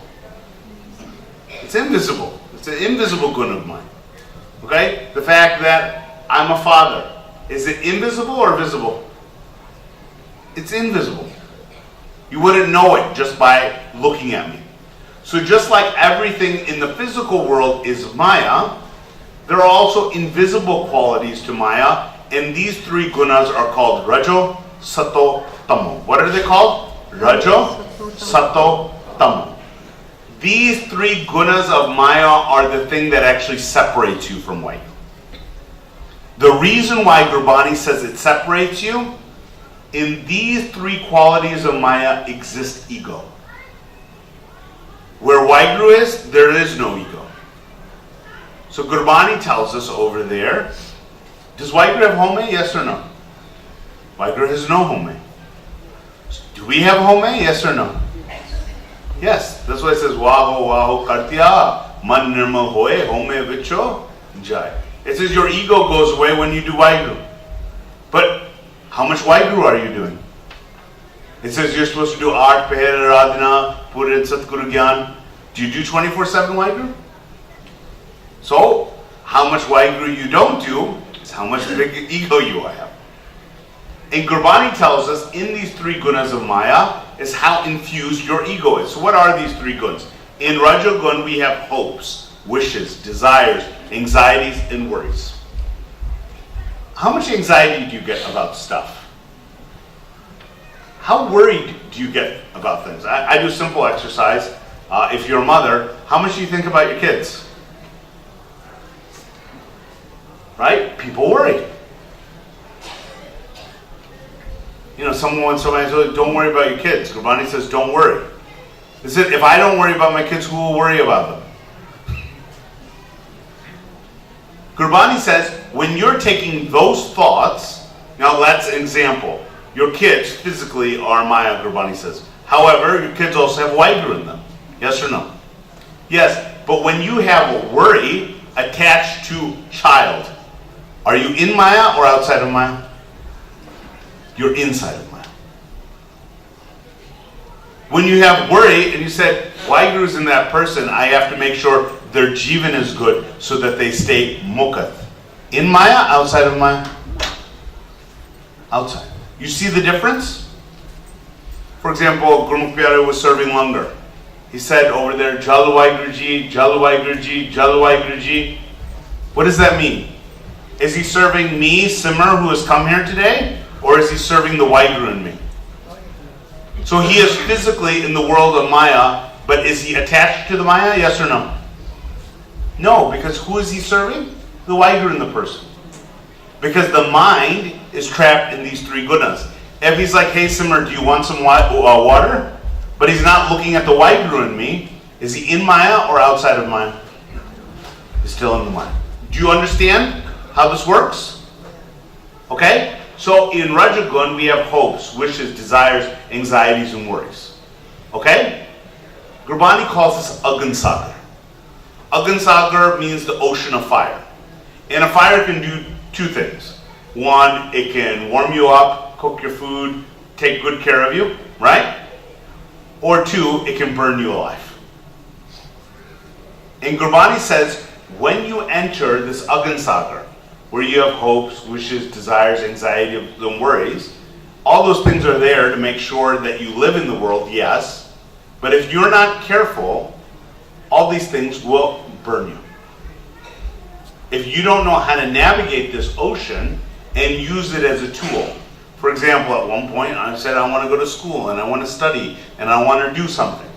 It's invisible. It's an invisible gun of mine. Okay? The fact that I'm a father, is it invisible or visible? It's invisible. You wouldn't know it just by looking at me. So just like everything in the physical world is Maya, there are also invisible qualities to Maya, and these three gunas are called Rajo, Sato, Tamo. What are they called? Rajo, Sato, Tamo. These three gunas of Maya are the thing that actually separates you from Waheguru. The reason why Gurbani says it separates you, in these three qualities of Maya exist ego. Where Waheguru is, there is no ego. So Gurbani tells us over there, does Waheguru have home? Yes or no? Waheguru has no home. Do we have home? Yes or no? Yes. That's why it says, Waho Waho Kartiya, Man Nirmal Hoye, Home Vicho Jai. It says your ego goes away when you do Waheguru. But how much Waheguru are you doing? It says you're supposed to do Art, Peher, Aradhana, Purit, Satguru Gyan. Do you do 24/7 Waheguru? So, how much Waheguru you don't do is how much big ego you have. And Gurbani tells us in these three gunas of Maya is how infused your ego is. So what are these three guns? In Raja Gun we have hopes, wishes, desires, anxieties, and worries. How much anxiety do you get about stuff? How worried do you get about things? I do a simple exercise. If you're a mother, how much do you think about your kids? Right? People worry. When somebody says, don't worry about your kids, Gurbani says, don't worry. He said, if I don't worry about my kids, who will worry about them? Gurbani says, when you're taking those thoughts, now that's an example. Your kids physically are Maya, Gurbani says. However, your kids also have Waheguru in them. Yes or no? Yes, but when you have a worry, attached to child, are you in Maya or outside of Maya? You're inside of Maya. When you have worry and you said, Waheguru is in that person, I have to make sure their jivan is good so that they stay mukat. In Maya, outside of Maya? Outside. You see the difference? For example, Gurmukh Pyare was serving langar. He said over there, Jal Waheguru Ji, Jal Waheguru Ji, Jal Waheguru Ji. What does that mean? Is he serving me, Simmer, who has come here today? Or is he serving the Waheguru in me? So he is physically in the world of Maya, but is he attached to the Maya? Yes or no? No, because who is he serving? The Waheguru in the person. Because the mind is trapped in these three gunas. If he's like, hey Simmer, do you want some water? But he's not looking at the Waheguru in me. Is he in Maya or outside of Maya? He's still in the Maya. Do you understand how this works? Okay? So in Rajagun we have hopes, wishes, desires, anxieties, and worries. Okay? Gurbani calls this Agan Sagar. Agan Sagar means the ocean of fire. And a fire can do two things. One, it can warm you up, cook your food, take good care of you, right? Or two, it can burn you alive. And Gurbani says, when you enter this Agan Sagar, where you have hopes, wishes, desires, anxiety, and worries, all those things are there to make sure that you live in the world, yes, but if you're not careful, all these things will burn you. If you don't know how to navigate this ocean and use it as a tool. For example, at one point I said I want to go to school and I want to study and I want to do something.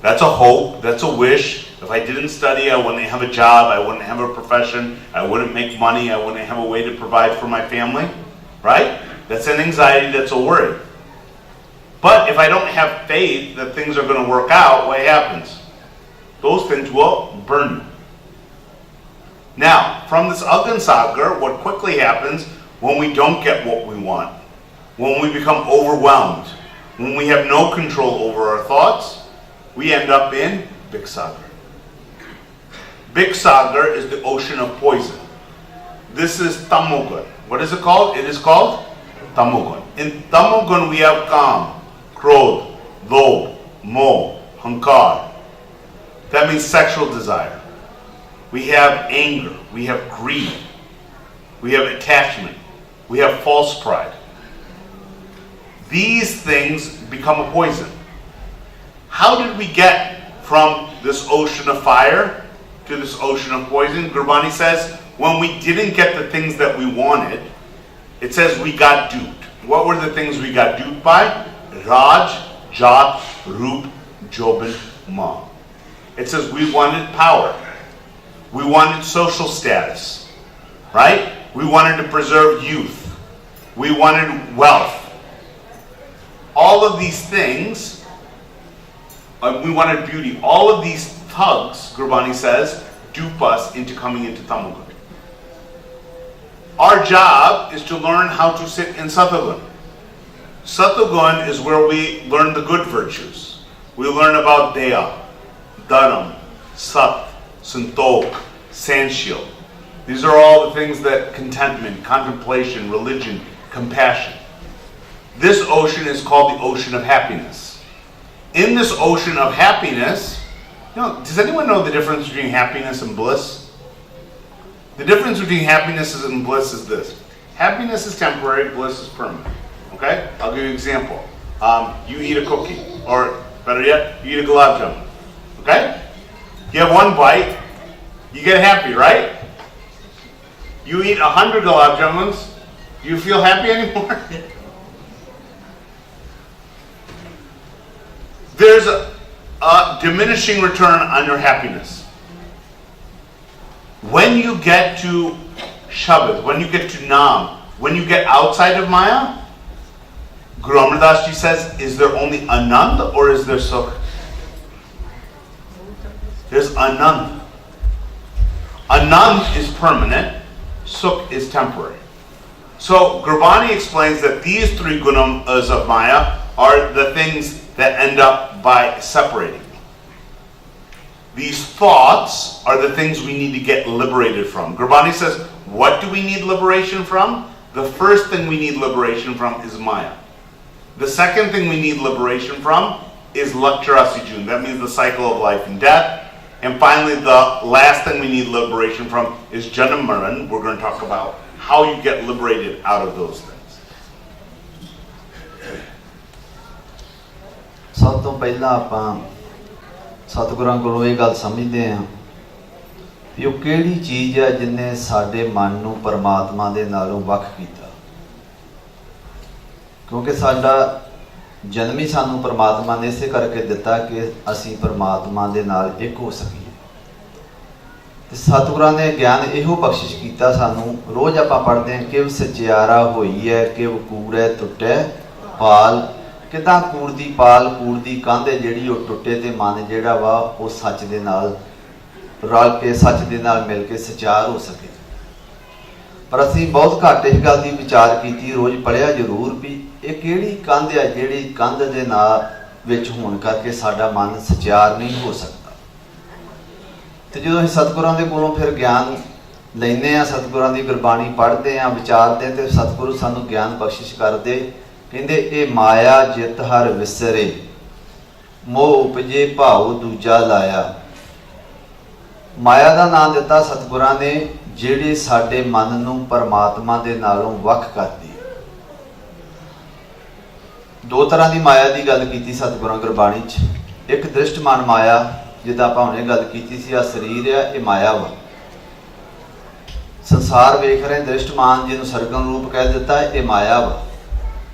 That's a hope, that's a wish. If I didn't study, I wouldn't have a job, I wouldn't have a profession, I wouldn't make money, I wouldn't have a way to provide for my family, right? That's an anxiety, that's a worry. But if I don't have faith that things are going to work out, what happens? Those things will burn you. Now, from this Agan Sagar, what quickly happens when we don't get what we want, when we become overwhelmed, when we have no control over our thoughts, we end up in Big Sagar. Big Sagar is the ocean of poison. This is Tamogun. What is it called? It is called Tamogun. In Tamogun we have Kam, Krodh, Lobh, Moh, Hankar. That means sexual desire. We have anger, we have greed, we have attachment, we have false pride. These things become a poison. How did we get from this ocean of fire to this ocean of poison? Gurbani says, when we didn't get the things that we wanted, it says we got duped. What were the things we got duped by? Raj, Jat, Roop, Joban, Ma. It says we wanted power. We wanted social status, right? We wanted to preserve youth. We wanted wealth. All of these things, we wanted beauty. All of these thugs, Gurbani says, dupe us into coming into Tamogun. Our job is to learn how to sit in Satagun. Satagun is where we learn the good virtues. We learn about Daya, Dharam, Sat, Santokh, Sanshil. These are all the things that contentment, contemplation, religion, compassion. This ocean is called the ocean of happiness. In this ocean of happiness, does anyone know the difference between happiness and bliss? The difference between happiness and bliss is this. Happiness is temporary, bliss is permanent. Okay? I'll give you an example. You eat a cookie, or better yet, you eat a gulab jamun. Okay? You have one bite, you get happy, right? You eat 100 gulab jamuns, do you feel happy anymore? There's a diminishing return on your happiness. When you get to Shabad, when you get to Nam, when you get outside of Maya, Guru Amar Das Ji says, is there only Anand or is there Sukh? There's Anand. Anand is permanent, Sukh is temporary. So Gurbani explains that these three gunas of Maya are the things that end up by separating. These thoughts are the things we need to get liberated from. Gurbani says, what do we need liberation from? The first thing we need liberation from is Maya. The second thing we need liberation from is Lakshara-sijun. That means the cycle of life and death. And finally, the last thing we need liberation from is Janam Maran. We're going to talk about how you get liberated out of those things. ਸਭ ਤੋਂ ਪਹਿਲਾਂ ਆਪਾਂ ਸਤਿਗੁਰਾਂ ਕੋਲੋਂ ਇਹ ਗੱਲ ਸਮਝਦੇ ਹਾਂ ਵੀ ਉਹ ਕਿਹੜੀ ਚੀਜ਼ ਹੈ ਜਿਹਨੇ ਸਾਡੇ ਮਨ ਨੂੰ ਪਰਮਾਤਮਾ ਦੇ ਨਾਲੋਂ ਵੱਖ ਕੀਤਾ। ਕਿਉਂਕਿ ਸਾਡਾ ਜਨਮ ਹੀ ਸਾਨੂੰ ਪਰਮਾਤਮਾ ਨੇ ਇਸੇ ਕਰਕੇ ਦਿੱਤਾ ਕਿ ਅਸੀਂ ਪਰਮਾਤਮਾ ਦੇ ਨਾਲ ਇੱਕ ਹੋ ਸਕੀਏ। ਤੇ ਸਤਿਗੁਰਾਂ ਨੇ ਗਿਆਨ ਇਹੋ ਬਖਸ਼ਿਸ਼ ਕੀਤਾ ਸਾਨੂੰ। ਰੋਜ਼ ਆਪਾਂ ਪੜ੍ਹਦੇ ਹਾਂ ਕਿਵ ਸਚਿਆਰਾ ਹੋਈ ਹੈ, ਕਿਵ ਕੂੜੈ ਟੁੱਟੈ ਪਾਲ। ਕਿੱਦਾਂ ਕੂੜ ਦੀ ਪਾਲ, ਕੂੜ ਦੀ ਕੰਧ ਹੈ ਜਿਹੜੀ ਉਹ ਟੁੱਟੇ ਤੇ ਮਨ ਜਿਹੜਾ ਵਾ ਉਹ ਸੱਚ ਦੇ ਨਾਲ ਰਲ ਕੇ, ਸੱਚ ਦੇ ਨਾਲ ਮਿਲ ਕੇ ਸਚਾਰ ਹੋ ਸਕੇ। ਪਰ ਅਸੀਂ ਬਹੁਤ ਘੱਟ ਇਸ ਗੱਲ ਦੀ ਵਿਚਾਰ ਕੀਤੀ। ਰੋਜ਼ ਪੜ੍ਹਿਆ ਜ਼ਰੂਰ ਵੀ ਇਹ ਕਿਹੜੀ ਕੰਧ ਹੈ ਜਿਹੜੀ ਕੰਧ ਦੇ ਨਾਲ ਵਿੱਚ ਹੋਣ ਕਰਕੇ ਸਾਡਾ ਮਨ ਸਚਾਰ ਨਹੀਂ ਹੋ ਸਕਦਾ। ਤੇ ਜਦੋਂ ਅਸੀਂ ਸਤਿਗੁਰਾਂ ਦੇ ਕੋਲੋਂ ਫਿਰ ਗਿਆਨ ਲੈਂਦੇ ਹਾਂ, ਸਤਿਗੁਰਾਂ ਦੀ ਗੁਰਬਾਣੀ ਪੜ੍ਹਦੇ ਹਾਂ, ਵਿਚਾਰਦੇ ਤੇ ਸਤਿਗੁਰੂ ਸਾਨੂੰ ਗਿਆਨ ਬਖਸ਼ਿਸ਼ ਕਰਦੇ। ਕਹਿੰਦੇ ਇਹ ਮਾਇਆ ਜਿਤ ਹਰ ਵਿਸਰੇ, ਮੋਹ ਉਪਜੇ ਭਾਉ ਦੂਜਾ ਲਾਇਆ। ਮਾਇਆ ਦਾ ਨਾਮ ਦਿੱਤਾ ਸਤਿਗੁਰਾਂ ਨੇ ਜਿਹੜੀ ਸਾਡੇ ਮਨ ਨੂੰ ਪਰਮਾਤਮਾ ਦੇ ਨਾਲੋਂ ਵੱਖ ਕਰਦੀ ਹੈ। ਦੋ ਤਰ੍ਹਾਂ ਦੀ ਮਾਇਆ ਦੀ ਗੱਲ ਕੀਤੀ ਸਤਿਗੁਰਾਂ ਗੁਰਬਾਣੀ 'ਚ। ਇੱਕ ਦ੍ਰਿਸ਼ਟਮਾਨ ਮਾਇਆ, ਜਿੱਦਾਂ ਆਪਾਂ ਹੁਣੇ ਗੱਲ ਕੀਤੀ ਸੀ, ਆ ਸਰੀਰ ਆ, ਇਹ ਮਾਇਆ ਵਾ। ਸੰਸਾਰ ਵੇਖ ਰਹੇ ਦ੍ਰਿਸ਼ਟਮਾਨ, ਜਿਹਨੂੰ ਸਰਗਮ ਰੂਪ ਕਹਿ ਦਿੱਤਾ, ਇਹ ਮਾਇਆ ਵਾ,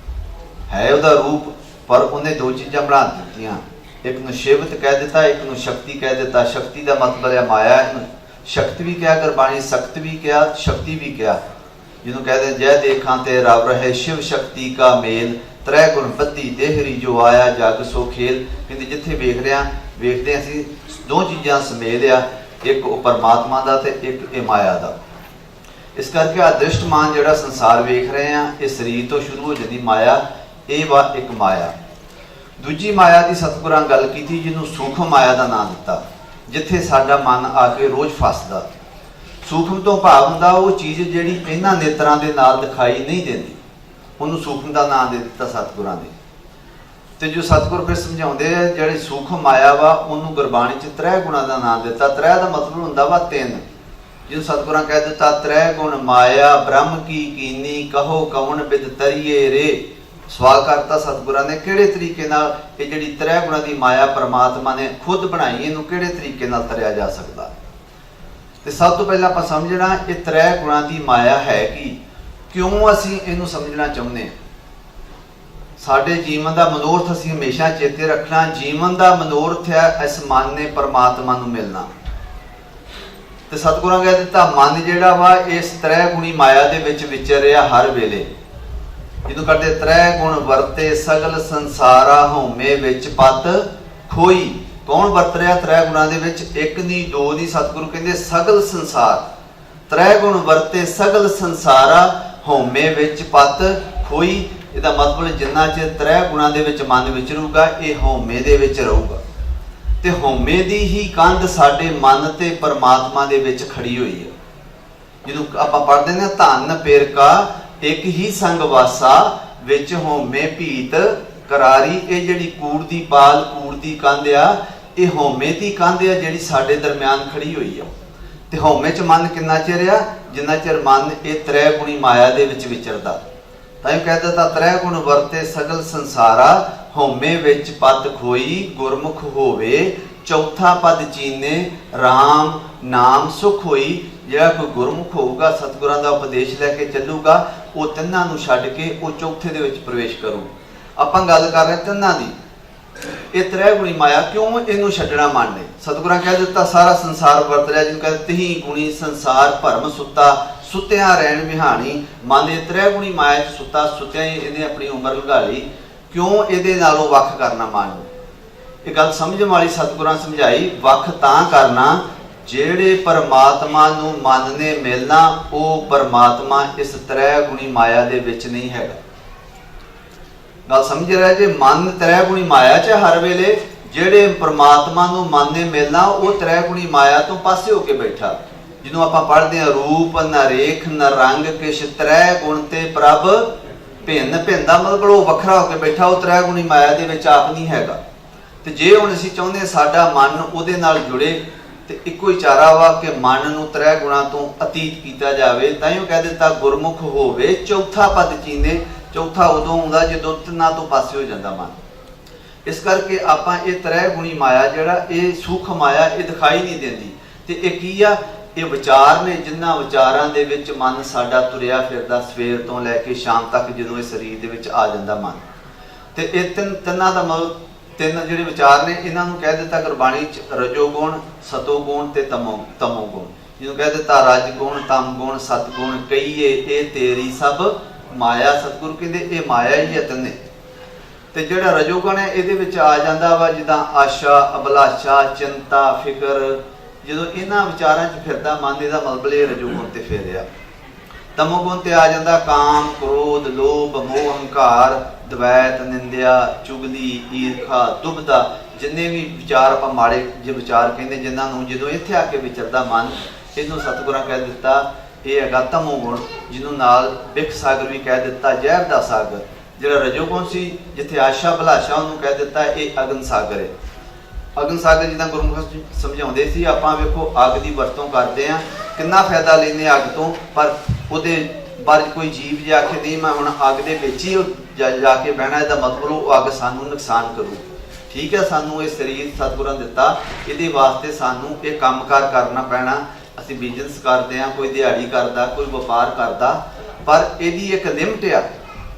ਹੈ ਉਹਦਾ ਰੂਪ। ਪਰ ਉਹਨੇ ਦੋ ਚੀਜ਼ਾਂ ਬਣਾ ਦਿੱਤੀਆਂ, ਇੱਕ ਨੂੰ ਸ਼ਿਵਤ ਕਹਿ ਦਿੱਤਾ, ਇੱਕ ਨੂੰ ਸ਼ਕਤੀ ਕਹਿ ਦਿੱਤਾ। ਸ਼ਕਤੀ ਦਾ ਮਤਲਬ ਹੈ ਮਾਇਆ। ਇਹਨੂੰ ਸ਼ਕਤ ਵੀ ਕਿਹਾ ਗੁਰਬਾਣੀ, ਸਖਤ ਵੀ ਕਿਹਾ, ਸ਼ਕਤੀ ਵੀ ਕਿਹਾ। ਜਿਹਨੂੰ ਕਹਿੰਦੇ ਜੈ ਦੇਖਾਂ ਤੇ ਰਵ ਰਹੇ ਸ਼ਿਵ ਸ਼ਕਤੀ ਕਾ ਮੇਲ, ਤ੍ਰੈ ਗੁਣ ਬੱਤੀ ਦੇਹਰੀ ਜੋ ਆਇਆ ਜਗ ਸੋ ਖੇਲ। ਕਹਿੰਦੇ ਜਿੱਥੇ ਵੇਖਦੇ ਅਸੀਂ ਦੋ ਚੀਜ਼ਾਂ ਸਮੇਲ ਆ, ਇੱਕ ਉਹ ਪਰਮਾਤਮਾ ਦਾ ਤੇ ਇੱਕ ਇਹ ਮਾਇਆ ਦਾ। ਇਸ ਕਰਕੇ ਆ ਦ੍ਰਿਸ਼ਟਮਾਨ ਜਿਹੜਾ ਸੰਸਾਰ ਵੇਖ ਰਹੇ ਆ, ਇਹ ਸਰੀਰ ਤੋਂ ਸ਼ੁਰੂ ਹੋ ਜਾਂਦੀ ਮਾਇਆ, ਇਹ ਵਾ ਇੱਕ ਮਾਇਆ। ਦੂਜੀ ਮਾਇਆ ਦੀ ਸਤਿਗੁਰਾਂ ਗੱਲ ਕੀਤੀ ਜਿਹਨੂੰ ਸੂਖਮ ਮਾਇਆ ਦਾ ਨਾਮ ਦਿੱਤਾ, ਜਿੱਥੇ ਸਾਡਾ ਮਨ ਆ ਕੇ ਰੋਜ਼ ਫਸਦਾ। ਸੂਖਮ ਤੋਂ ਭਾਵ ਹੁੰਦਾ ਉਹ ਚੀਜ਼ ਜਿਹੜੀ ਇਹਨਾਂ ਨੇਤਰਾਂ ਦੇ ਨਾਲ ਦਿਖਾਈ ਨਹੀਂ ਦਿੰਦੀ, ਉਹਨੂੰ ਸੂਖਮ ਦਾ ਨਾਮ ਦੇ ਦਿੱਤਾ ਸਤਿਗੁਰਾਂ ਨੇ। ਤੇ ਜੋ ਸਤਿਗੁਰ ਫਿਰ ਸਮਝਾਉਂਦੇ ਆ ਜਿਹੜੀ ਸੂਖਮ ਮਾਇਆ ਵਾ, ਉਹਨੂੰ ਗੁਰਬਾਣੀ 'ਚ ਤ੍ਰੈ ਗੁਣਾਂ ਦਾ ਨਾਮ ਦਿੱਤਾ। ਤ੍ਰੈ ਦਾ ਮਤਲਬ ਹੁੰਦਾ ਵਾ ਤਿੰਨ। ਜਿਹਨੂੰ ਸਤਿਗੁਰਾਂ ਕਹਿ ਦਿੱਤਾ ਤ੍ਰੈ ਗੁਣ ਮਾਇਆ ਬ੍ਰਹਮ ਕੀ ਕੀਨੀ, ਕਹੋ ਕਵਣ ਬਿਦ ਤਰੀਏ ਰੇ। ਸਵਾਲ ਕਰਤਾ ਸਤਿਗੁਰਾਂ ਨੇ ਕਿਹੜੇ ਤਰੀਕੇ ਨਾਲ ਇਹ ਜਿਹੜੀ ਤ੍ਰੈ ਗੁਣਾਂ ਦੀ ਮਾਇਆ ਪਰਮਾਤਮਾ ਨੇ ਖੁਦ ਬਣਾਈ, ਇਹਨੂੰ ਕਿਹੜੇ ਤਰੀਕੇ ਨਾਲ ਤਰਿਆ ਜਾ ਸਕਦਾ। ਤੇ ਸਭ ਤੋਂ ਪਹਿਲਾਂ ਆਪਾਂ ਸਮਝਣਾ ਇਹ ਤ੍ਰੈ ਗੁਣਾਂ ਦੀ ਮਾਇਆ ਹੈ ਕੀ, ਕਿਉਂ ਅਸੀਂ ਇਹਨੂੰ ਸਮਝਣਾ ਚਾਹੁੰਦੇ ਹਾਂ। ਸਾਡੇ ਜੀਵਨ ਦਾ ਮਨੋਰਥ ਅਸੀਂ ਹਮੇਸ਼ਾ ਚੇਤੇ ਰੱਖਣਾ। ਜੀਵਨ ਦਾ ਮਨੋਰਥ ਹੈ ਇਸ ਮਨ ਨੇ ਪਰਮਾਤਮਾ ਨੂੰ ਮਿਲਣਾ। ਤੇ ਸਤਿਗੁਰਾਂ ਕਹਿ ਦਿੱਤਾ ਮਨ ਜਿਹੜਾ ਵਾ ਇਸ ਤ੍ਰੈ ਗੁਣੀ ਮਾਇਆ ਦੇ ਵਿੱਚ ਵਿਚਰਿਆ ਹਰ ਵੇਲੇ। ਜਿਹਨੂੰ ਕਰਦੇ ਤ੍ਰੈ ਗੁਣ ਵਰਤੇ ਸਗਲ ਸੰਸਾਰਾ, ਹਉਮੈ ਵਿੱਚ ਪਤ ਖੋਈ। ਕੌਣ ਵਰਤ ਰਿਹਾ ਤ੍ਰੈ ਗੁਣਾਂ ਦੇ ਵਿੱਚ? ਇੱਕ ਨਹੀਂ ਦੋ ਨਹੀਂ, ਸਤਿਗੁਰੂ ਕਹਿੰਦੇ ਸਗਲ ਸੰਸਾਰ। ਤ੍ਰੈ ਗੁਣ ਵਰਤੇ ਸਗਲ ਸੰਸਾਰਾ, ਹਉਮੈ ਵਿੱਚ ਪਤ ਖੋਈ। ਇਹਦਾ ਮਤਲਬ ਜਿੰਨਾ ਚਿਰ ਤ੍ਰੈ ਗੁਣਾਂ ਦੇ ਵਿੱਚ ਮਨ ਵਿਚਰੂਗਾ, ਇਹ ਹਉਮੈ ਦੇ ਵਿੱਚ ਰਹੂਗਾ। ਤੇ ਹਉਮੈ ਦੀ ਹੀ ਕੰਧ ਸਾਡੇ ਮਨ ਤੇ ਪਰਮਾਤਮਾ ਦੇ ਵਿੱਚ ਖੜੀ ਹੋਈ ਹੈ। ਜਿਹਨੂੰ ਆਪਾਂ ਪੜ੍ਹਦੇ ਨੇ ਧੰਨ ਪੇਰ ਕਾ ਇੱਕ ਹੀ ਸੰਗ ਵਾਸਾ, ਵਿੱਚ ਹਉਮੈ ਭੀਤ ਕਰਾਰੀ। ਇਹ ਜਿਹੜੀ ਕੂੜ ਦੀ ਪਾਲ, ਕੂੜ ਦੀ ਕੰਧ ਆ, ਇਹ ਹਉਮੈ ਦੀ ਕੰਧ ਆ ਜਿਹੜੀ ਸਾਡੇ ਦਰਮਿਆਨ ਖੜੀ ਹੋਈ ਆ। ਤੇ ਹਉਮੈ 'ਚ ਮਨ ਕਿੰਨਾ ਚਿਰ ਆ? ਜਿੰਨਾ ਚਿਰ ਮਨ ਇਹ ਤ੍ਰੈ ਗੁਣੀ ਮਾਇਆ ਦੇ ਵਿੱਚ ਵਿਚਰਦਾ। ਤਾਂ ਇਹ ਕਹਿ ਦਿੱਤਾ ਤ੍ਰੈ ਗੁਣ ਵਰਤੇ ਸਗਲ ਸੰਸਾਰਾ, ਹਉਮੈ ਵਿੱਚ ਪਤ ਖੋਈ। ਗੁਰਮੁਖ ਹੋਵੇ ਚੌਥਾ ਪਦ ਚੀਨੇ, ਰਾਮ ਨਾਮ ਸੁਖ ਹੋਈ। ਜਿਹੜਾ ਕੋਈ ਗੁਰਮੁਖ ਹੋਊਗਾ, ਸਤਿਗੁਰਾਂ ਦਾ ਉਪਦੇਸ਼ ਲੈ ਕੇ ਚੱਲੂਗਾ, ਉਹ ਤਿੰਨਾਂ ਨੂੰ ਛੱਡ ਕੇ ਉਹ ਚੌਥੇ ਦੇ ਵਿੱਚ ਪ੍ਰਵੇਸ਼ ਕਰੂ। ਆਪਾਂ ਗੱਲ ਕਰ ਰਹੇ ਤਿੰਨਾਂ ਦੀ। ਇਹ ਤ੍ਰੈ ਗੁਣੀ ਮਾਇਆ ਕਿਉਂ ਇਹਨੂੰ ਛੱਡਣਾ ਮਨ ਨੇ? ਸਤਿਗੁਰਾਂ ਕਹਿ ਦਿੱਤਾ ਸਾਰਾ ਸੰਸਾਰ ਵਰਤ ਰਿਹਾ। ਜਿਹਨੂੰ ਕਹਿੰਦੇ ਤਹੀ ਗੁਣੀ ਸੰਸਾਰ ਭਰਮ ਸੁੱਤਾ, ਸੁੱਤਿਆਂ ਰਹਿਣ ਵਿਹਾਣੀ। ਮਨ ਦੇ ਤ੍ਰੈ ਗੁਣੀ ਮਾਇਆ 'ਚ ਸੁੱਤਾ, ਸੁੱਤਿਆਂ ਹੀ ਇਹਨੇ ਆਪਣੀ ਉਮਰ ਲੰਘਾ ਲਈ। ਕਿਉਂ ਇਹਦੇ ਨਾਲੋਂ ਵੱਖ ਕਰਨਾ ਮਨ ਨੂੰ? ਇਹ ਗੱਲ ਸਮਝਣ ਵਾਲੀ ਸਤਿਗੁਰਾਂ ਸਮਝਾਈ। ਵੱਖ ਤਾਂ ਕਰਨਾ ਜਿਹੜੇ ਪਰਮਾਤਮਾ ਨੂੰ ਮਨ ਨੇ ਮਿਲਣਾ, ਉਹ ਪਰਮਾਤਮਾ ਇਸ ਤ੍ਰੈ ਗੁਣੀ ਮਾਇਆ ਦੇ ਵਿੱਚ ਨਹੀਂ ਹੈਗਾ। ਗੱਲ ਸਮਝ ਰਿਹਾ ਜੇ ਮਨ ਤ੍ਰੈ ਗੁਣੀ ਮਾਇਆ 'ਚ ਹਰ ਵੇਲੇ, ਜਿਹੜੇ ਪਰਮਾਤਮਾ ਨੂੰ ਮਨ ਨੇ ਮਿਲਣਾ ਉਹ ਤ੍ਰੈ ਗੁਣੀ ਮਾਇਆ ਤੋਂ ਪਾਸੇ ਹੋ ਕੇ ਬੈਠਾ। ਜਿਹਨੂੰ ਆਪਾਂ ਪੜ੍ਹਦੇ ਹਾਂ ਰੂਪ ਨ ਰੇਖ ਨ ਰੰਗ ਕਿਛ ਤ੍ਰੈ ਗੁਣ ਤੇ ਪ੍ਰਭ ਭਿੰਨ ਭਿੰਨ ਦਾ ਮਤਲਬ ਉਹ ਵੱਖਰਾ ਹੋ ਕੇ ਬੈਠਾ, ਉਹ ਤ੍ਰੈ ਗੁਣੀ ਮਾਇਆ ਦੇ ਵਿੱਚ ਆਪ ਨਹੀਂ ਹੈਗਾ। ਤੇ ਜੇ ਹੁਣ ਅਸੀਂ ਚਾਹੁੰਦੇ ਹਾਂ ਸਾਡਾ ਮਨ ਉਹਦੇ ਨਾਲ ਜੁੜੇ ਤੇ ਇੱਕੋ ਹੀ ਚਾਰਾ ਵਾ ਕਿ ਮਨ ਨੂੰ ਤ੍ਰੈ ਗੁਣਾ ਤੋਂ ਅਤੀਤ ਕੀਤਾ ਜਾਵੇ। ਤਾਂ ਹੀ ਉਹ ਕਹਿ ਦਿੱਤਾ ਗੁਰਮੁਖ ਹੋਵੇ ਚੌਥਾ ਪਦ ਚੀਨੇ। ਚੌਥਾ ਉਦੋਂ ਆਉਂਦਾ ਜਦੋਂ ਤਿੰਨਾਂ ਤੋਂ ਪਾਸੇ ਹੋ ਜਾਂਦਾ ਮਨ। ਇਸ ਕਰਕੇ ਆਪਾਂ ਇਹ ਤ੍ਰੈ ਗੁਣੀ ਮਾਇਆ ਜਿਹੜਾ ਇਹ ਸੂਖਮ ਮਾਇਆ ਇਹ ਦਿਖਾਈ ਨਹੀਂ ਦਿੰਦੀ। ਤੇ ਇਹ ਕੀ ਆ? ਇਹ ਵਿਚਾਰ ਨੇ, ਜਿਨ੍ਹਾਂ ਵਿਚਾਰਾਂ ਦੇ ਵਿੱਚ ਮਨ ਸਾਡਾ ਤੁਰਿਆ ਫਿਰਦਾ ਸਵੇਰ ਤੋਂ ਲੈ ਕੇ ਸ਼ਾਮ ਤੱਕ ਜਦੋਂ ਇਹ ਸਰੀਰ ਦੇ ਵਿੱਚ ਆ ਜਾਂਦਾ ਮਨ। ਤੇ ਇਹ ਤਿੰਨਾਂ ਦਾ ਮਤਲਬ ਤਿੰਨ ਜਿਹੜੇ ਵਿਚਾਰ ਨੇ ਇਹਨਾਂ ਨੂੰ ਕਹਿ ਦਿੱਤਾ ਗੁਰਬਾਣੀ 'ਚ ਰਜੋ ਗੁਣ, ਸਤੋ ਗੁਣ ਤੇ ਤਮੋ ਗੁਣ। ਜਿਹਨੂੰ ਕਹਿ ਦਿੱਤਾ ਰਜ ਗੁਣ, ਤਮ ਗੁਣ, ਸਤ ਗੁਣ ਕਹੀਏ ਇਹ ਤੇਰੀ ਸਭ ਮਾਇਆ। ਸਤਿਗੁਰੂ ਕਹਿੰਦੇ ਇਹ ਮਾਇਆ ਹੀ ਹੈ ਤਿੰਨੇ। ਤੇ ਜਿਹੜਾ ਰਜੋਗੁਣ ਹੈ ਇਹਦੇ ਵਿੱਚ ਆ ਜਾਂਦਾ ਵਾ ਜਿੱਦਾਂ ਆਸ਼ਾ, ਅਭਿਲਾਸ਼ਾ, ਚਿੰਤਾ, ਫਿਕਰ। ਜਦੋਂ ਇਹਨਾਂ ਵਿਚਾਰਾਂ 'ਚ ਫਿਰਦਾ ਮਨ, ਇਹਦਾ ਮਤਲਬ ਇਹ ਰਜੋਗੁਣ ਤੇ ਫੇਰਿਆ। ਤਮੋਗੁਣ ਤੇ ਆ ਜਾਂਦਾ ਕਾਮ, ਕ੍ਰੋਧ, ਲੋਭ, ਮੋਹ, ਹੰਕਾਰ, ਦਵੈਤ, ਨਿੰਦਿਆ, ਚੁਗਲੀ, ਈਰਖਾ, ਦੁਬਦਾ। ਜਿੰਨੇ ਵੀ ਵਿਚਾਰ ਆਪਾਂ ਮਾੜੇ ਜੇ ਵਿਚਾਰ ਕਹਿੰਦੇ ਜਿਨ੍ਹਾਂ ਨੂੰ ਜਦੋਂ ਇੱਥੇ ਆ ਕੇ ਵਿਚਰਦਾ ਮਨ, ਇਹਨੂੰ ਸਤਿਗੁਰਾਂ ਕਹਿ ਦਿੱਤਾ ਇਹ ਹੈਗਾ ਤਮੋਗੁਣ। ਜਿਹਨੂੰ ਨਾਲ ਬਿਖ ਸਾਗਰ ਵੀ ਕਹਿ ਦਿੱਤਾ, ਜ਼ਹਿਰ ਦਾ ਸਾਗਰ। ਜਿਹੜਾ ਰਜੋਗੁਣ ਸੀ ਜਿੱਥੇ ਆਸ਼ਾ ਅਭਿਲਾਸ਼ਾ ਉਹਨੂੰ ਕਹਿ ਦਿੱਤਾ ਇਹ ਅਗਨ ਸਾਗਰ ਹੈ। ਅਗਨ ਸਾਗਰ ਜਿੱਦਾਂ ਗੁਰਮੁਖ ਸਮਝਾਉਂਦੇ ਸੀ, ਆਪਾਂ ਵੇਖੋ ਅੱਗ ਦੀ ਵਰਤੋਂ ਕਰਦੇ ਹਾਂ, ਕਿੰਨਾ ਫਾਇਦਾ ਲੈਂਦੇ ਅੱਗ ਤੋਂ, ਪਰ ਉਹਦੇ ਬਾਰੇ ਕੋਈ ਜੀਵ ਜੇ ਆਖੇ ਨਹੀਂ ਮੈਂ ਹੁਣ ਅੱਗ ਦੇ ਵਿੱਚ ਹੀ ਜਾ ਕੇ ਬਹਿਣਾ, ਇਹਦਾ ਮਤਲਬ ਉਹ ਅੱਗ ਸਾਨੂੰ ਨੁਕਸਾਨ ਕਰੂ। ਠੀਕ ਹੈ, ਸਾਨੂੰ ਇਹ ਸਰੀਰ ਸਤਿਗੁਰਾਂ ਦਿੱਤਾ, ਇਹਦੇ ਵਾਸਤੇ ਸਾਨੂੰ ਇਹ ਕੰਮਕਾਰ ਕਰਨਾ ਪੈਣਾ। ਅਸੀਂ ਬਿਜ਼ਨਸ ਕਰਦੇ ਹਾਂ, ਕੋਈ ਦਿਹਾੜੀ ਕਰਦਾ, ਕੋਈ ਵਪਾਰ ਕਰਦਾ, ਪਰ ਇਹਦੀ ਇੱਕ ਲਿਮਟ ਆ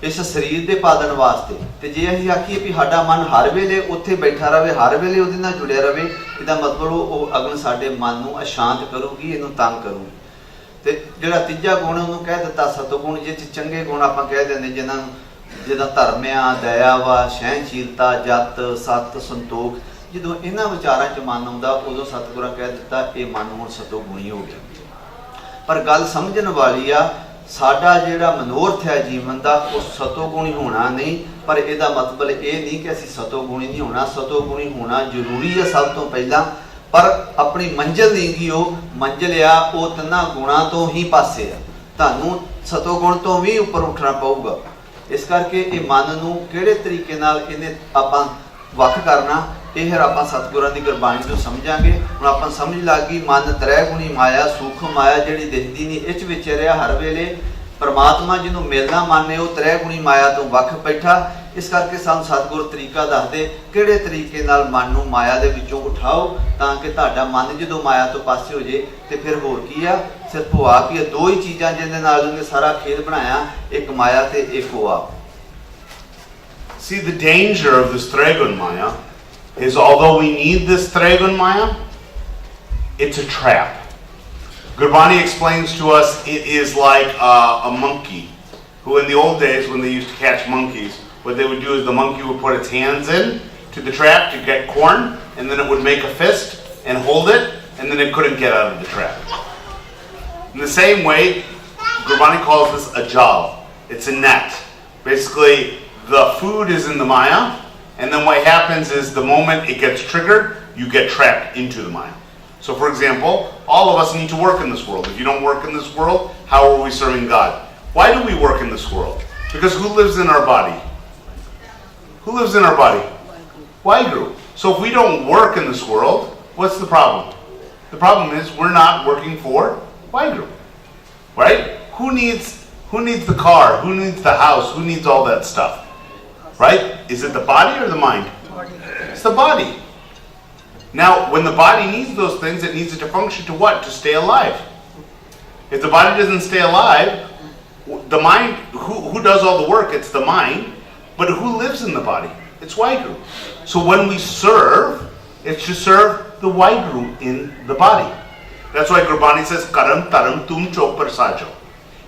ਇਸ ਸਰੀਰ ਦੇ ਪਾਲਣ ਵਾਸਤੇ। ਤੇ ਜੇ ਅਸੀਂ ਆਖੀਏ ਵੀ ਸਾਡਾ ਮਨ ਹਰ ਵੇਲੇ ਉੱਥੇ ਬੈਠਾ ਰਹੇ, ਹਰ ਵੇਲੇ ਉਹਦੇ ਨਾਲ ਜੁੜਿਆ ਰਹੇ, ਇਹਦਾ ਮਤਲਬ ਉਹ ਅਗਨ ਸਾਡੇ ਮਨ ਨੂੰ ਅਸ਼ਾਂਤ ਕਰੂਗੀ, ਇਹਨੂੰ ਤੰਗ ਕਰੂਗੀ। ਤੇ ਜਿਹੜਾ ਤੀਜਾ ਗੁਣ ਉਹਨੂੰ ਕਹਿ ਦਿੱਤਾ ਸਤਿਗੁਣ, ਜਿਹ 'ਚ ਚੰਗੇ ਗੁਣ ਆਪਾਂ ਕਹਿ ਦਿੰਦੇ ਜਿਨ੍ਹਾਂ ਨੂੰ, ਜਿੱਦਾਂ ਧਰਮ ਆ, ਦਇਆ ਵਾ, ਸਹਿਣਸ਼ੀਲਤਾ, ਜਤ, ਸਤ, ਸੰਤੋਖ। ਜਦੋਂ ਇਹਨਾਂ ਵਿਚਾਰਾਂ 'ਚ ਮਨ ਆਉਂਦਾ ਉਦੋਂ ਸਤਿਗੁਰਾਂ ਕਹਿ ਦਿੱਤਾ ਇਹ ਮਨ ਹੁਣ ਸਤੋਗੁਣੀ ਹੋ ਗਿਆ। ਪਰ ਗੱਲ ਸਮਝਣ ਵਾਲੀ ਆ, ਸਾਡਾ ਜਿਹੜਾ ਮਨੋਰਥ ਹੈ ਜੀਵਨ ਦਾ ਉਹ ਸਤੋਗੁਣੀ ਹੋਣਾ ਨਹੀਂ। ਪਰ ਇਹਦਾ ਮਤਲਬ ਇਹ ਨਹੀਂ ਕਿ ਅਸੀਂ ਸਤੋਗੁਣੀ ਨਹੀਂ ਹੋਣਾ। ਸਤੋਗੁਣੀ ਹੋਣਾ ਜ਼ਰੂਰੀ ਹੈ ਸਭ ਤੋਂ ਪਹਿਲਾਂ, ਪਰ ਆਪਣੀ ਮੰਜ਼ਿਲ ਨਹੀਂ ਗੀ। ਉਹ ਮੰਜ਼ਿਲ ਆ ਉਹ ਤਿੰਨਾਂ ਗੁਣਾਂ ਤੋਂ ਹੀ ਪਾਸੇ ਆ। ਤੁਹਾਨੂੰ ਸਤੋਗੁਣ ਤੋਂ ਵੀ ਉੱਪਰ ਉੱਠਣਾ ਪਊਗਾ। ਇਸ ਕਰਕੇ ਇਹ ਮਨ ਨੂੰ ਕਿਹੜੇ ਤਰੀਕੇ ਨਾਲ ਇਹਨੇ ਆਪਾਂ ਵੱਖ ਕਰਨਾ, ਇਹ ਫਿਰ ਆਪਾਂ ਸਤਿਗੁਰਾਂ ਦੀ ਗੁਰਬਾਣੀ ਤੋਂ ਸਮਝਾਂਗੇ। ਹੁਣ ਆਪਾਂ ਸਮਝ ਲੱਗ ਗਈ ਮਨ ਤ੍ਰੈ ਗੁਣੀ ਮਾਇਆ, ਸੂਖਮ ਮਾਇਆ ਜਿਹੜੀ ਦਿਖਦੀ ਨਹੀਂ, ਇਹ 'ਚ ਵਿਚਰਿਆ ਹਰ ਵੇਲੇ। ਪਰਮਾਤਮਾ ਜਿਹਨੂੰ ਮਿਲਣਾ ਮਨ ਨੇ ਉਹ ਤ੍ਰੈ ਗੁਣੀ ਮਾਇਆ ਤੋਂ ਵੱਖ ਬੈਠਾ। ਇਸ ਕਰਕੇ ਸਾਨੂੰ ਸਤਿਗੁਰ ਤਰੀਕਾ ਦੱਸਦੇ ਕਿਹੜੇ ਤਰੀਕੇ ਨਾਲ ਮਨ ਨੂੰ ਮਾਇਆ ਦੇ ਵਿੱਚੋਂ ਉਠਾਓ, ਤਾਂ ਕਿ ਤੁਹਾਡਾ ਮਨ ਜਦੋਂ ਮਾਇਆ ਤੋਂ ਪਾਸੇ ਹੋ ਜੇ ਤੇ ਫਿਰ ਹੋਰ ਕੀ ਆ, ਸਿਰਫ ਉਹ ਆ ਕੀ ਦੋ ਹੀ ਚੀਜ਼ਾਂ ਜਿਹਦੇ ਨਾਲ ਉਹਨੇ ਸਾਰਾ ਖੇਲ ਬਣਾਇਆ, ਇੱਕ ਮਾਇਆ ਤੇ ਇੱਕ ਉਹ ਆਪ। See, the danger of this Trigun Maya is although we need this Trigun Maya, it's a trap. Gurbani explains to us it is like a monkey who in the old days when they used to catch monkeys, what they would do is the monkey would put its hands in to the trap to get corn, and then it would make a fist and hold it, and then it couldn't get out of the trap. In the same way, Gurbani calls this a jal. It's a net. Basically, the food is in the Maya, and then what happens is the moment it gets triggered, you get trapped into the Maya. So for example, all of us need to work in this world. If you don't work in this world, how are we serving God? Why do we work in this world? Because who lives in our body? Who lives in our body? Waheguru. So if we don't work in this world, what's the problem? The problem is we're not working for Waheguru. Right? Who needs the car? Who needs the house? Who needs all that stuff? Right? Is it the body or the mind? It's the body. Now, when the body needs those things, it needs it to function to what? To stay alive. If the body doesn't stay alive, the mind, who does all the work? It's the mind. But who lives in the body? It's Waheguru. So when we serve, it's to serve the Waheguru in the body. That's why Gurbani says, Karam taram tum chopar sajo.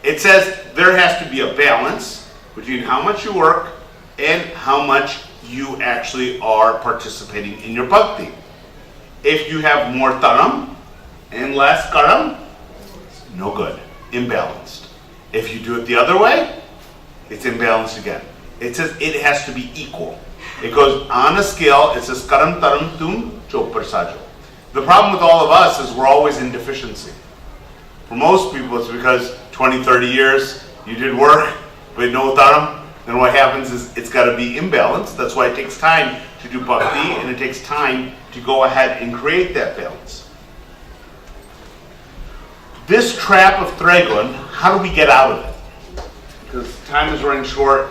It says there has to be a balance between how much you work and how much you actually are participating in your bhakti. If you have more taram and less karam, no good, imbalanced. If you do it the other way, it's imbalanced again. It says it has to be equal. It goes on a scale, it says karam taram tum chopar sajo. The problem with all of us is we're always in deficiency. For most people, it's because 20, 30 years you did work, but no taram. Then what happens is it's got to be imbalanced. That's why it takes time to do bhakti, and it takes time to go ahead and create that balance. This trap of Trigun, how do we get out of it? Because time is running short.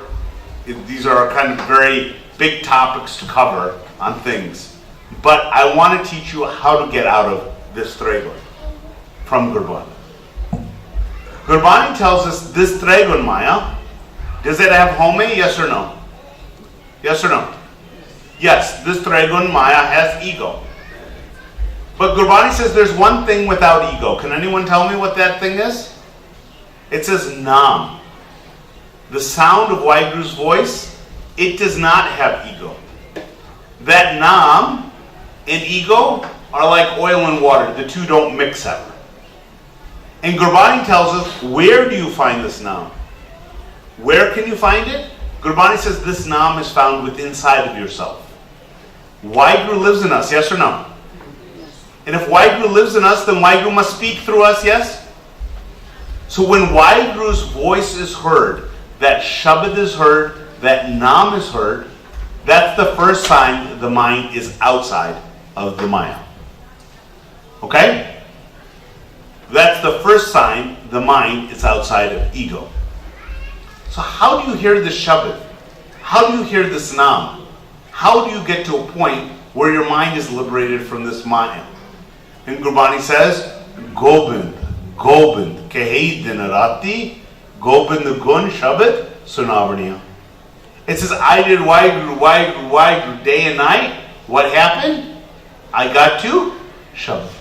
These are kind of very big topics to cover on things. But I want to teach you how to get out of this Trigun from Gurbani. Gurbani tells us this Trigun Maya, does it have home? Yes or no? Yes or no? Yes, this Trigun Maya has ego. But Gurbani says there's one thing without ego. Can anyone tell me what that thing is? It says Nam. The sound of Waheguru's voice, it does not have ego. That Nam and ego are like oil and water. The two don't mix ever. And Gurbani tells us, where do you find this Nam? Where can you find it? Gurbani says this Nam is found within inside of yourself. Waheguru lives in us, yes or no? And if Waheguru lives in us, then Waheguru must speak through us, yes? So when Waheguru's voice is heard, that Shabad is heard, that Nam is heard, that's the first sign the mind is outside of the Maya. Okay? That's the first sign the mind is outside of ego. So how do you hear this Shabad? How do you hear this Nam? How do you get to a point where your mind is liberated from this Maya? And Gurbani says, Gobind, Gobind, Kehi Dinarati, Gobind Gun Shabad Sunavaniya. It says, I did Waheguru, Waheguru, Waheguru day and night. What happened? I got to Shabad.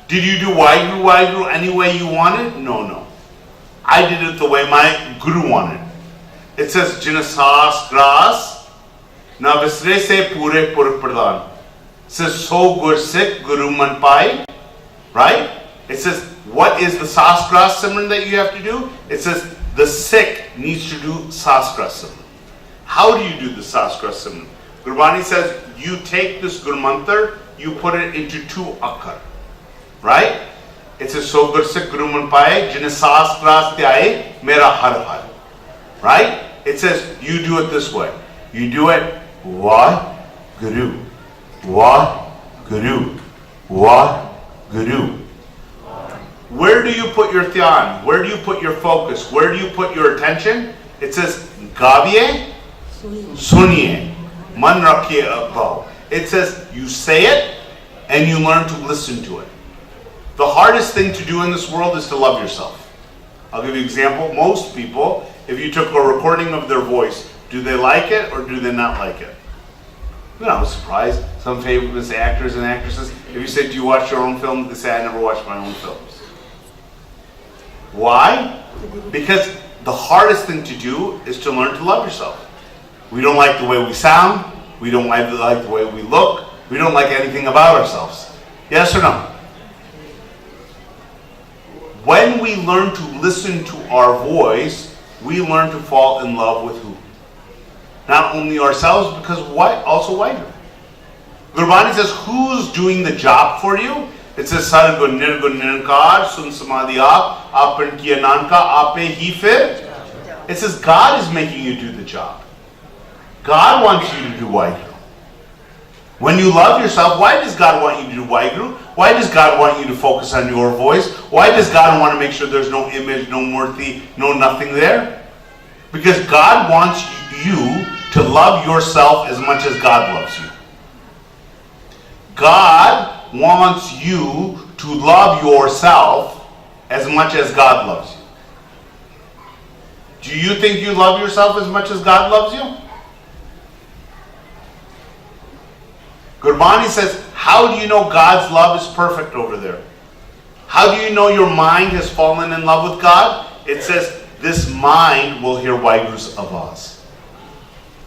Did you do Waheguru, Waheguru any way you wanted? No, no. I did it the way my Guru wanted. It says, Jinasas Gras, Na Visre Se Pure Pur Pradhan. It says, So Gur Sikh Guru Man Pai. Right? It says, what is the Saskras Simran that you have to do? It says, the Sikh needs to do Saskras Simran. How do you do the Saskras Simran? Gurbani says, you take this Guru Mantar, you put it into 2 akkar. Right? It says, So Gur Sikh Guru Man Pai, Jine Saskras Tyaye, Mera Har Har. Right? It says, you do it this way. You do it, Wah Guru, Wah Guru, Wah Guru. Where do you put your dhyan? Where do you put your focus? Where do you put your attention? It says, Gaviye, Suniye, Man Rakhiye Abhav. It says, you say it and you learn to listen to it. The hardest thing to do in this world is to love yourself. I'll give you an example. Most people, if you took a recording of their voice, do they like it or do they not like it? You know, I was surprised. Some famous actors and actresses, if you said, do you watch your own films? They say, I never watch my own films. Why? Because the hardest thing to do is to learn to love yourself. We don't like the way we sound. We don't like the way we look. We don't like anything about ourselves. Yes or no? When we learn to listen to our voice, we learn to fall in love with who? Not only ourselves, because what? Also Waheguru. Gurbani says, who's doing the job for you? It says, Sargun Nirgun Nirankar, Sun Samadhi Aap, Apan Kiya Nanka, Ape Hi Fir. It says, God is making you do the job. God wants you to do Waheguru. When you love yourself, why does God want you to do Waheguru? Why does God want you to focus on your voice? Why does God want to make sure there's no image, no murti, no nothing there? Because God wants you to love yourself as much as God loves you. God wants you to love yourself as much as God loves you. Do you think you love yourself as much as God loves you? Gurbani says, how do you know God's love is perfect over there? How do you know your mind has fallen in love with God? It says, this mind will hear Waheguru's avaz.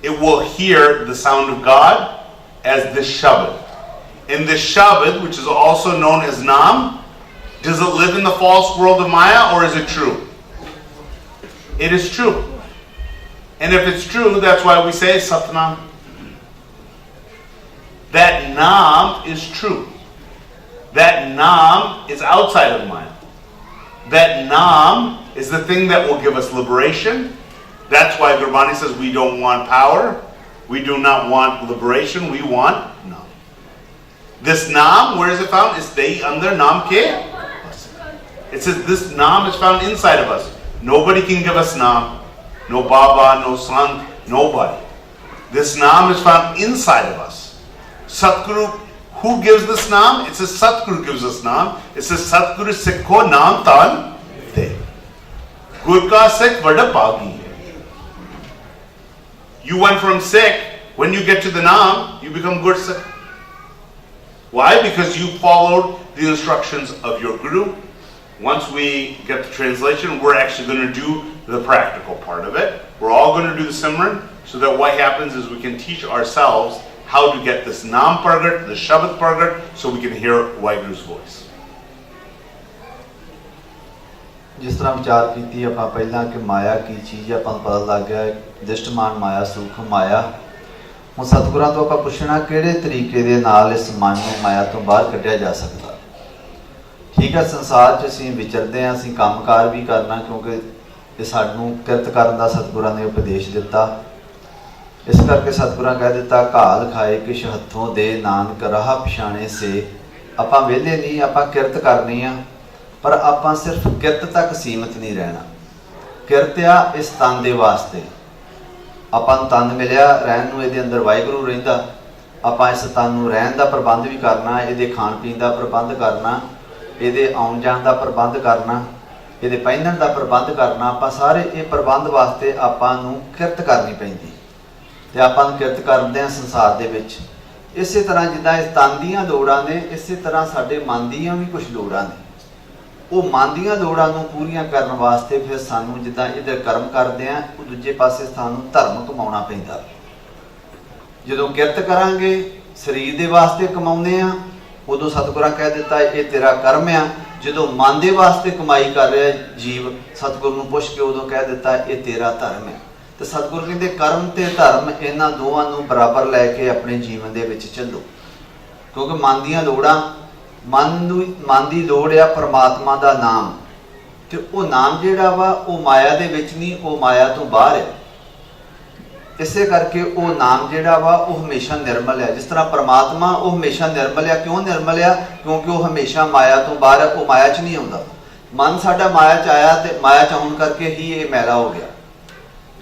It will hear the sound of God as this Shabad. And this Shabad, which is also known as Nam, does it live in the false world of Maya or is it true? It is true. And if it's true, that's why we say Satnam. That Naam is true. That Naam is outside of mind. That Naam is the thing that will give us liberation. That's why Gurbani says we don't want power. We do not want liberation. We want Naam. This Naam, where is it found? It's the under Naam ke. It says this Naam is found inside of us. Nobody can give us Naam. No Baba, no Sant, nobody. This Naam is found inside of us. Satguru, who gives this Naam? It says Satguru gives us Naam. It says Satguru Sikho Naam Tan De. Gur ka Sikh vada pagi. You went from Sikh, when you get to the Naam, you become Gur Sikh. Why? Because you followed the instructions of your Guru. Once we get the translation, we're actually going to do the practical part of it. We're all going to do the Simran, so that what happens is we can teach ourselves how to get this Naam Pragat, the Shabad Pragat, so we can hear Waheguru's voice. ਜਿਸ ਤਰ੍ਹਾਂ ਵਿਚਾਰ ਕੀਤੀ ਆਪਾਂ ਪਹਿਲਾਂ ਕਿ ਮਾਇਆ ਕੀ ਚੀਜ਼ ਆਪਾਂ ਨੂੰ ਪਤਾ ਲੱਗ ਗਿਆ, ਦਿਸ਼ਟਮਾਨ ਮਾਇਆ, ਸੂਖਮ ਮਾਇਆ। ਹੁਣ ਸਤਿਗੁਰਾਂ ਤੋਂ ਆਪਾਂ ਪੁੱਛਣਾ ਕਿਹੜੇ ਤਰੀਕੇ ਦੇ ਨਾਲ ਇਸ ਮਨ ਨੂੰ ਮਾਇਆ ਤੋਂ ਬਾਹਰ ਕੱਢਿਆ ਜਾ ਸਕਦਾ। ਠੀਕ ਹੈ, ਸੰਸਾਰ 'ਚ ਅਸੀਂ ਵਿਚਰਦੇ ਹਾਂ, ਅਸੀਂ ਕੰਮਕਾਰ ਵੀ ਕਰਨਾ, ਕਿਉਂਕਿ ਇਹ ਸਾਨੂੰ ਕਿਰਤ ਕਰਨ ਦਾ ਸਤਿਗੁਰਾਂ ਨੇ ਉਪਦੇਸ਼ ਦਿੱਤਾ। ਇਸ ਕਰਕੇ ਸਤਿਗੁਰਾਂ ਕਹਿ ਦਿੱਤਾ, ਘਾਲ ਖਾਏ ਕਿਛ ਹੱਥੋਂ ਦੇ ਨਾਨਕ ਰਾਹ ਪਛਾਣੇ ਸੇ। ਆਪਾਂ ਵਿਹਲੇ ਨਹੀਂ, ਆਪਾਂ ਕਿਰਤ ਕਰਨੀ ਆ, ਪਰ ਆਪਾਂ ਸਿਰਫ ਕਿਰਤ ਤੱਕ ਸੀਮਿਤ ਨਹੀਂ ਰਹਿਣਾ। ਕਿਰਤ ਆ ਇਸ ਤਨ ਦੇ ਵਾਸਤੇ, ਆਪਾਂ ਨੂੰ ਤਨ ਮਿਲਿਆ ਰਹਿਣ ਨੂੰ, ਇਹਦੇ ਅੰਦਰ ਵਾਹਿਗੁਰੂ ਰਹਿੰਦਾ। ਆਪਾਂ ਇਸ ਤਨ ਨੂੰ ਰਹਿਣ ਦਾ ਪ੍ਰਬੰਧ ਵੀ ਕਰਨਾ, ਇਹਦੇ ਖਾਣ ਪੀਣ ਦਾ ਪ੍ਰਬੰਧ ਕਰਨਾ, ਇਹਦੇ ਆਉਣ ਜਾਣ ਦਾ ਪ੍ਰਬੰਧ ਕਰਨਾ, ਇਹਦੇ ਪਹਿਨਣ ਦਾ ਪ੍ਰਬੰਧ ਕਰਨਾ। ਆਪਾਂ ਸਾਰੇ ਇਹ ਪ੍ਰਬੰਧ ਵਾਸਤੇ ਆਪਾਂ ਨੂੰ ਕਿਰਤ ਕਰਨੀ ਪੈਂਦੀ, ਤੇ ਆਪਾਂ ਨੂੰ ਕਿਰਤ ਕਰਦੇ ਹਾਂ ਸੰਸਾਰ ਦੇ ਵਿੱਚ। ਇਸੇ ਤਰ੍ਹਾਂ ਜਿੱਦਾਂ ਇਸ ਤਨ ਦੀਆਂ ਲੋੜਾਂ ਨੇ, ਇਸੇ ਤਰ੍ਹਾਂ ਸਾਡੇ ਮਨ ਦੀਆਂ ਵੀ ਕੁਝ ਲੋੜਾਂ ਨੇ। ਉਹ ਮਨ ਦੀਆਂ ਲੋੜਾਂ ਨੂੰ ਪੂਰੀਆਂ ਕਰਨ ਵਾਸਤੇ ਫਿਰ ਸਾਨੂੰ ਜਿੱਦਾਂ ਇੱਧਰ ਕਰਮ ਕਰਦੇ ਹਾਂ, ਉਹ ਦੂਜੇ ਪਾਸੇ ਸਾਨੂੰ ਧਰਮ ਕਮਾਉਣਾ ਪੈਂਦਾ। ਜਦੋਂ ਕਿਰਤ ਕਰਾਂਗੇ ਸਰੀਰ ਦੇ ਵਾਸਤੇ ਕਮਾਉਂਦੇ ਹਾਂ, ਉਦੋਂ ਸਤਿਗੁਰਾਂ ਕਹਿ ਦਿੱਤਾ ਇਹ ਤੇਰਾ ਕਰਮ ਆ। ਜਦੋਂ ਮਨ ਦੇ ਵਾਸਤੇ ਕਮਾਈ ਕਰ ਰਿਹਾ ਜੀਵ, ਸਤਿਗੁਰੂ ਨੂੰ ਪੁੱਛ ਕੇ ਉਦੋਂ ਕਹਿ ਦਿੱਤਾ ਇਹ ਤੇਰਾ ਧਰਮ ਹੈ। ਤੇ ਸਤਿਗੁਰੂ ਕਹਿੰਦੇ ਕਰਮ ਤੇ ਧਰਮ ਇਹਨਾਂ ਦੋਵਾਂ ਨੂੰ ਬਰਾਬਰ ਲੈ ਕੇ ਆਪਣੇ ਜੀਵਨ ਦੇ ਵਿੱਚ ਚੱਲੋ, ਕਿਉਂਕਿ ਮਨ ਦੀਆਂ ਲੋੜਾਂ, ਮਨ ਦੀ ਲੋੜ ਆ ਪਰਮਾਤਮਾ ਦਾ ਨਾਮ, ਤੇ ਉਹ ਨਾਮ ਜਿਹੜਾ ਵਾ ਉਹ ਮਾਇਆ ਦੇ ਵਿੱਚ ਨਹੀਂ, ਉਹ ਮਾਇਆ ਤੋਂ ਬਾਹਰ ਹੈ। ਇਸੇ ਕਰਕੇ ਉਹ ਨਾਮ ਜਿਹੜਾ ਵਾ ਉਹ ਹਮੇਸ਼ਾ ਨਿਰਮਲ ਹੈ। ਜਿਸ ਤਰ੍ਹਾਂ ਪਰਮਾਤਮਾ ਉਹ ਹਮੇਸ਼ਾ ਨਿਰਮਲ ਆ। ਕਿਉਂ ਨਿਰਮਲ ਆ? ਕਿਉਂਕਿ ਉਹ ਹਮੇਸ਼ਾ ਮਾਇਆ ਤੋਂ ਬਾਹਰ ਹੈ, ਉਹ ਮਾਇਆ 'ਚ ਨਹੀਂ ਆਉਂਦਾ। ਮਨ ਸਾਡਾ ਮਾਇਆ 'ਚ ਆਇਆ ਤੇ ਮਾਇਆ 'ਚ ਆਉਣ ਕਰਕੇ ਹੀ ਇਹ ਮੈਲਾ ਹੋ ਗਿਆ।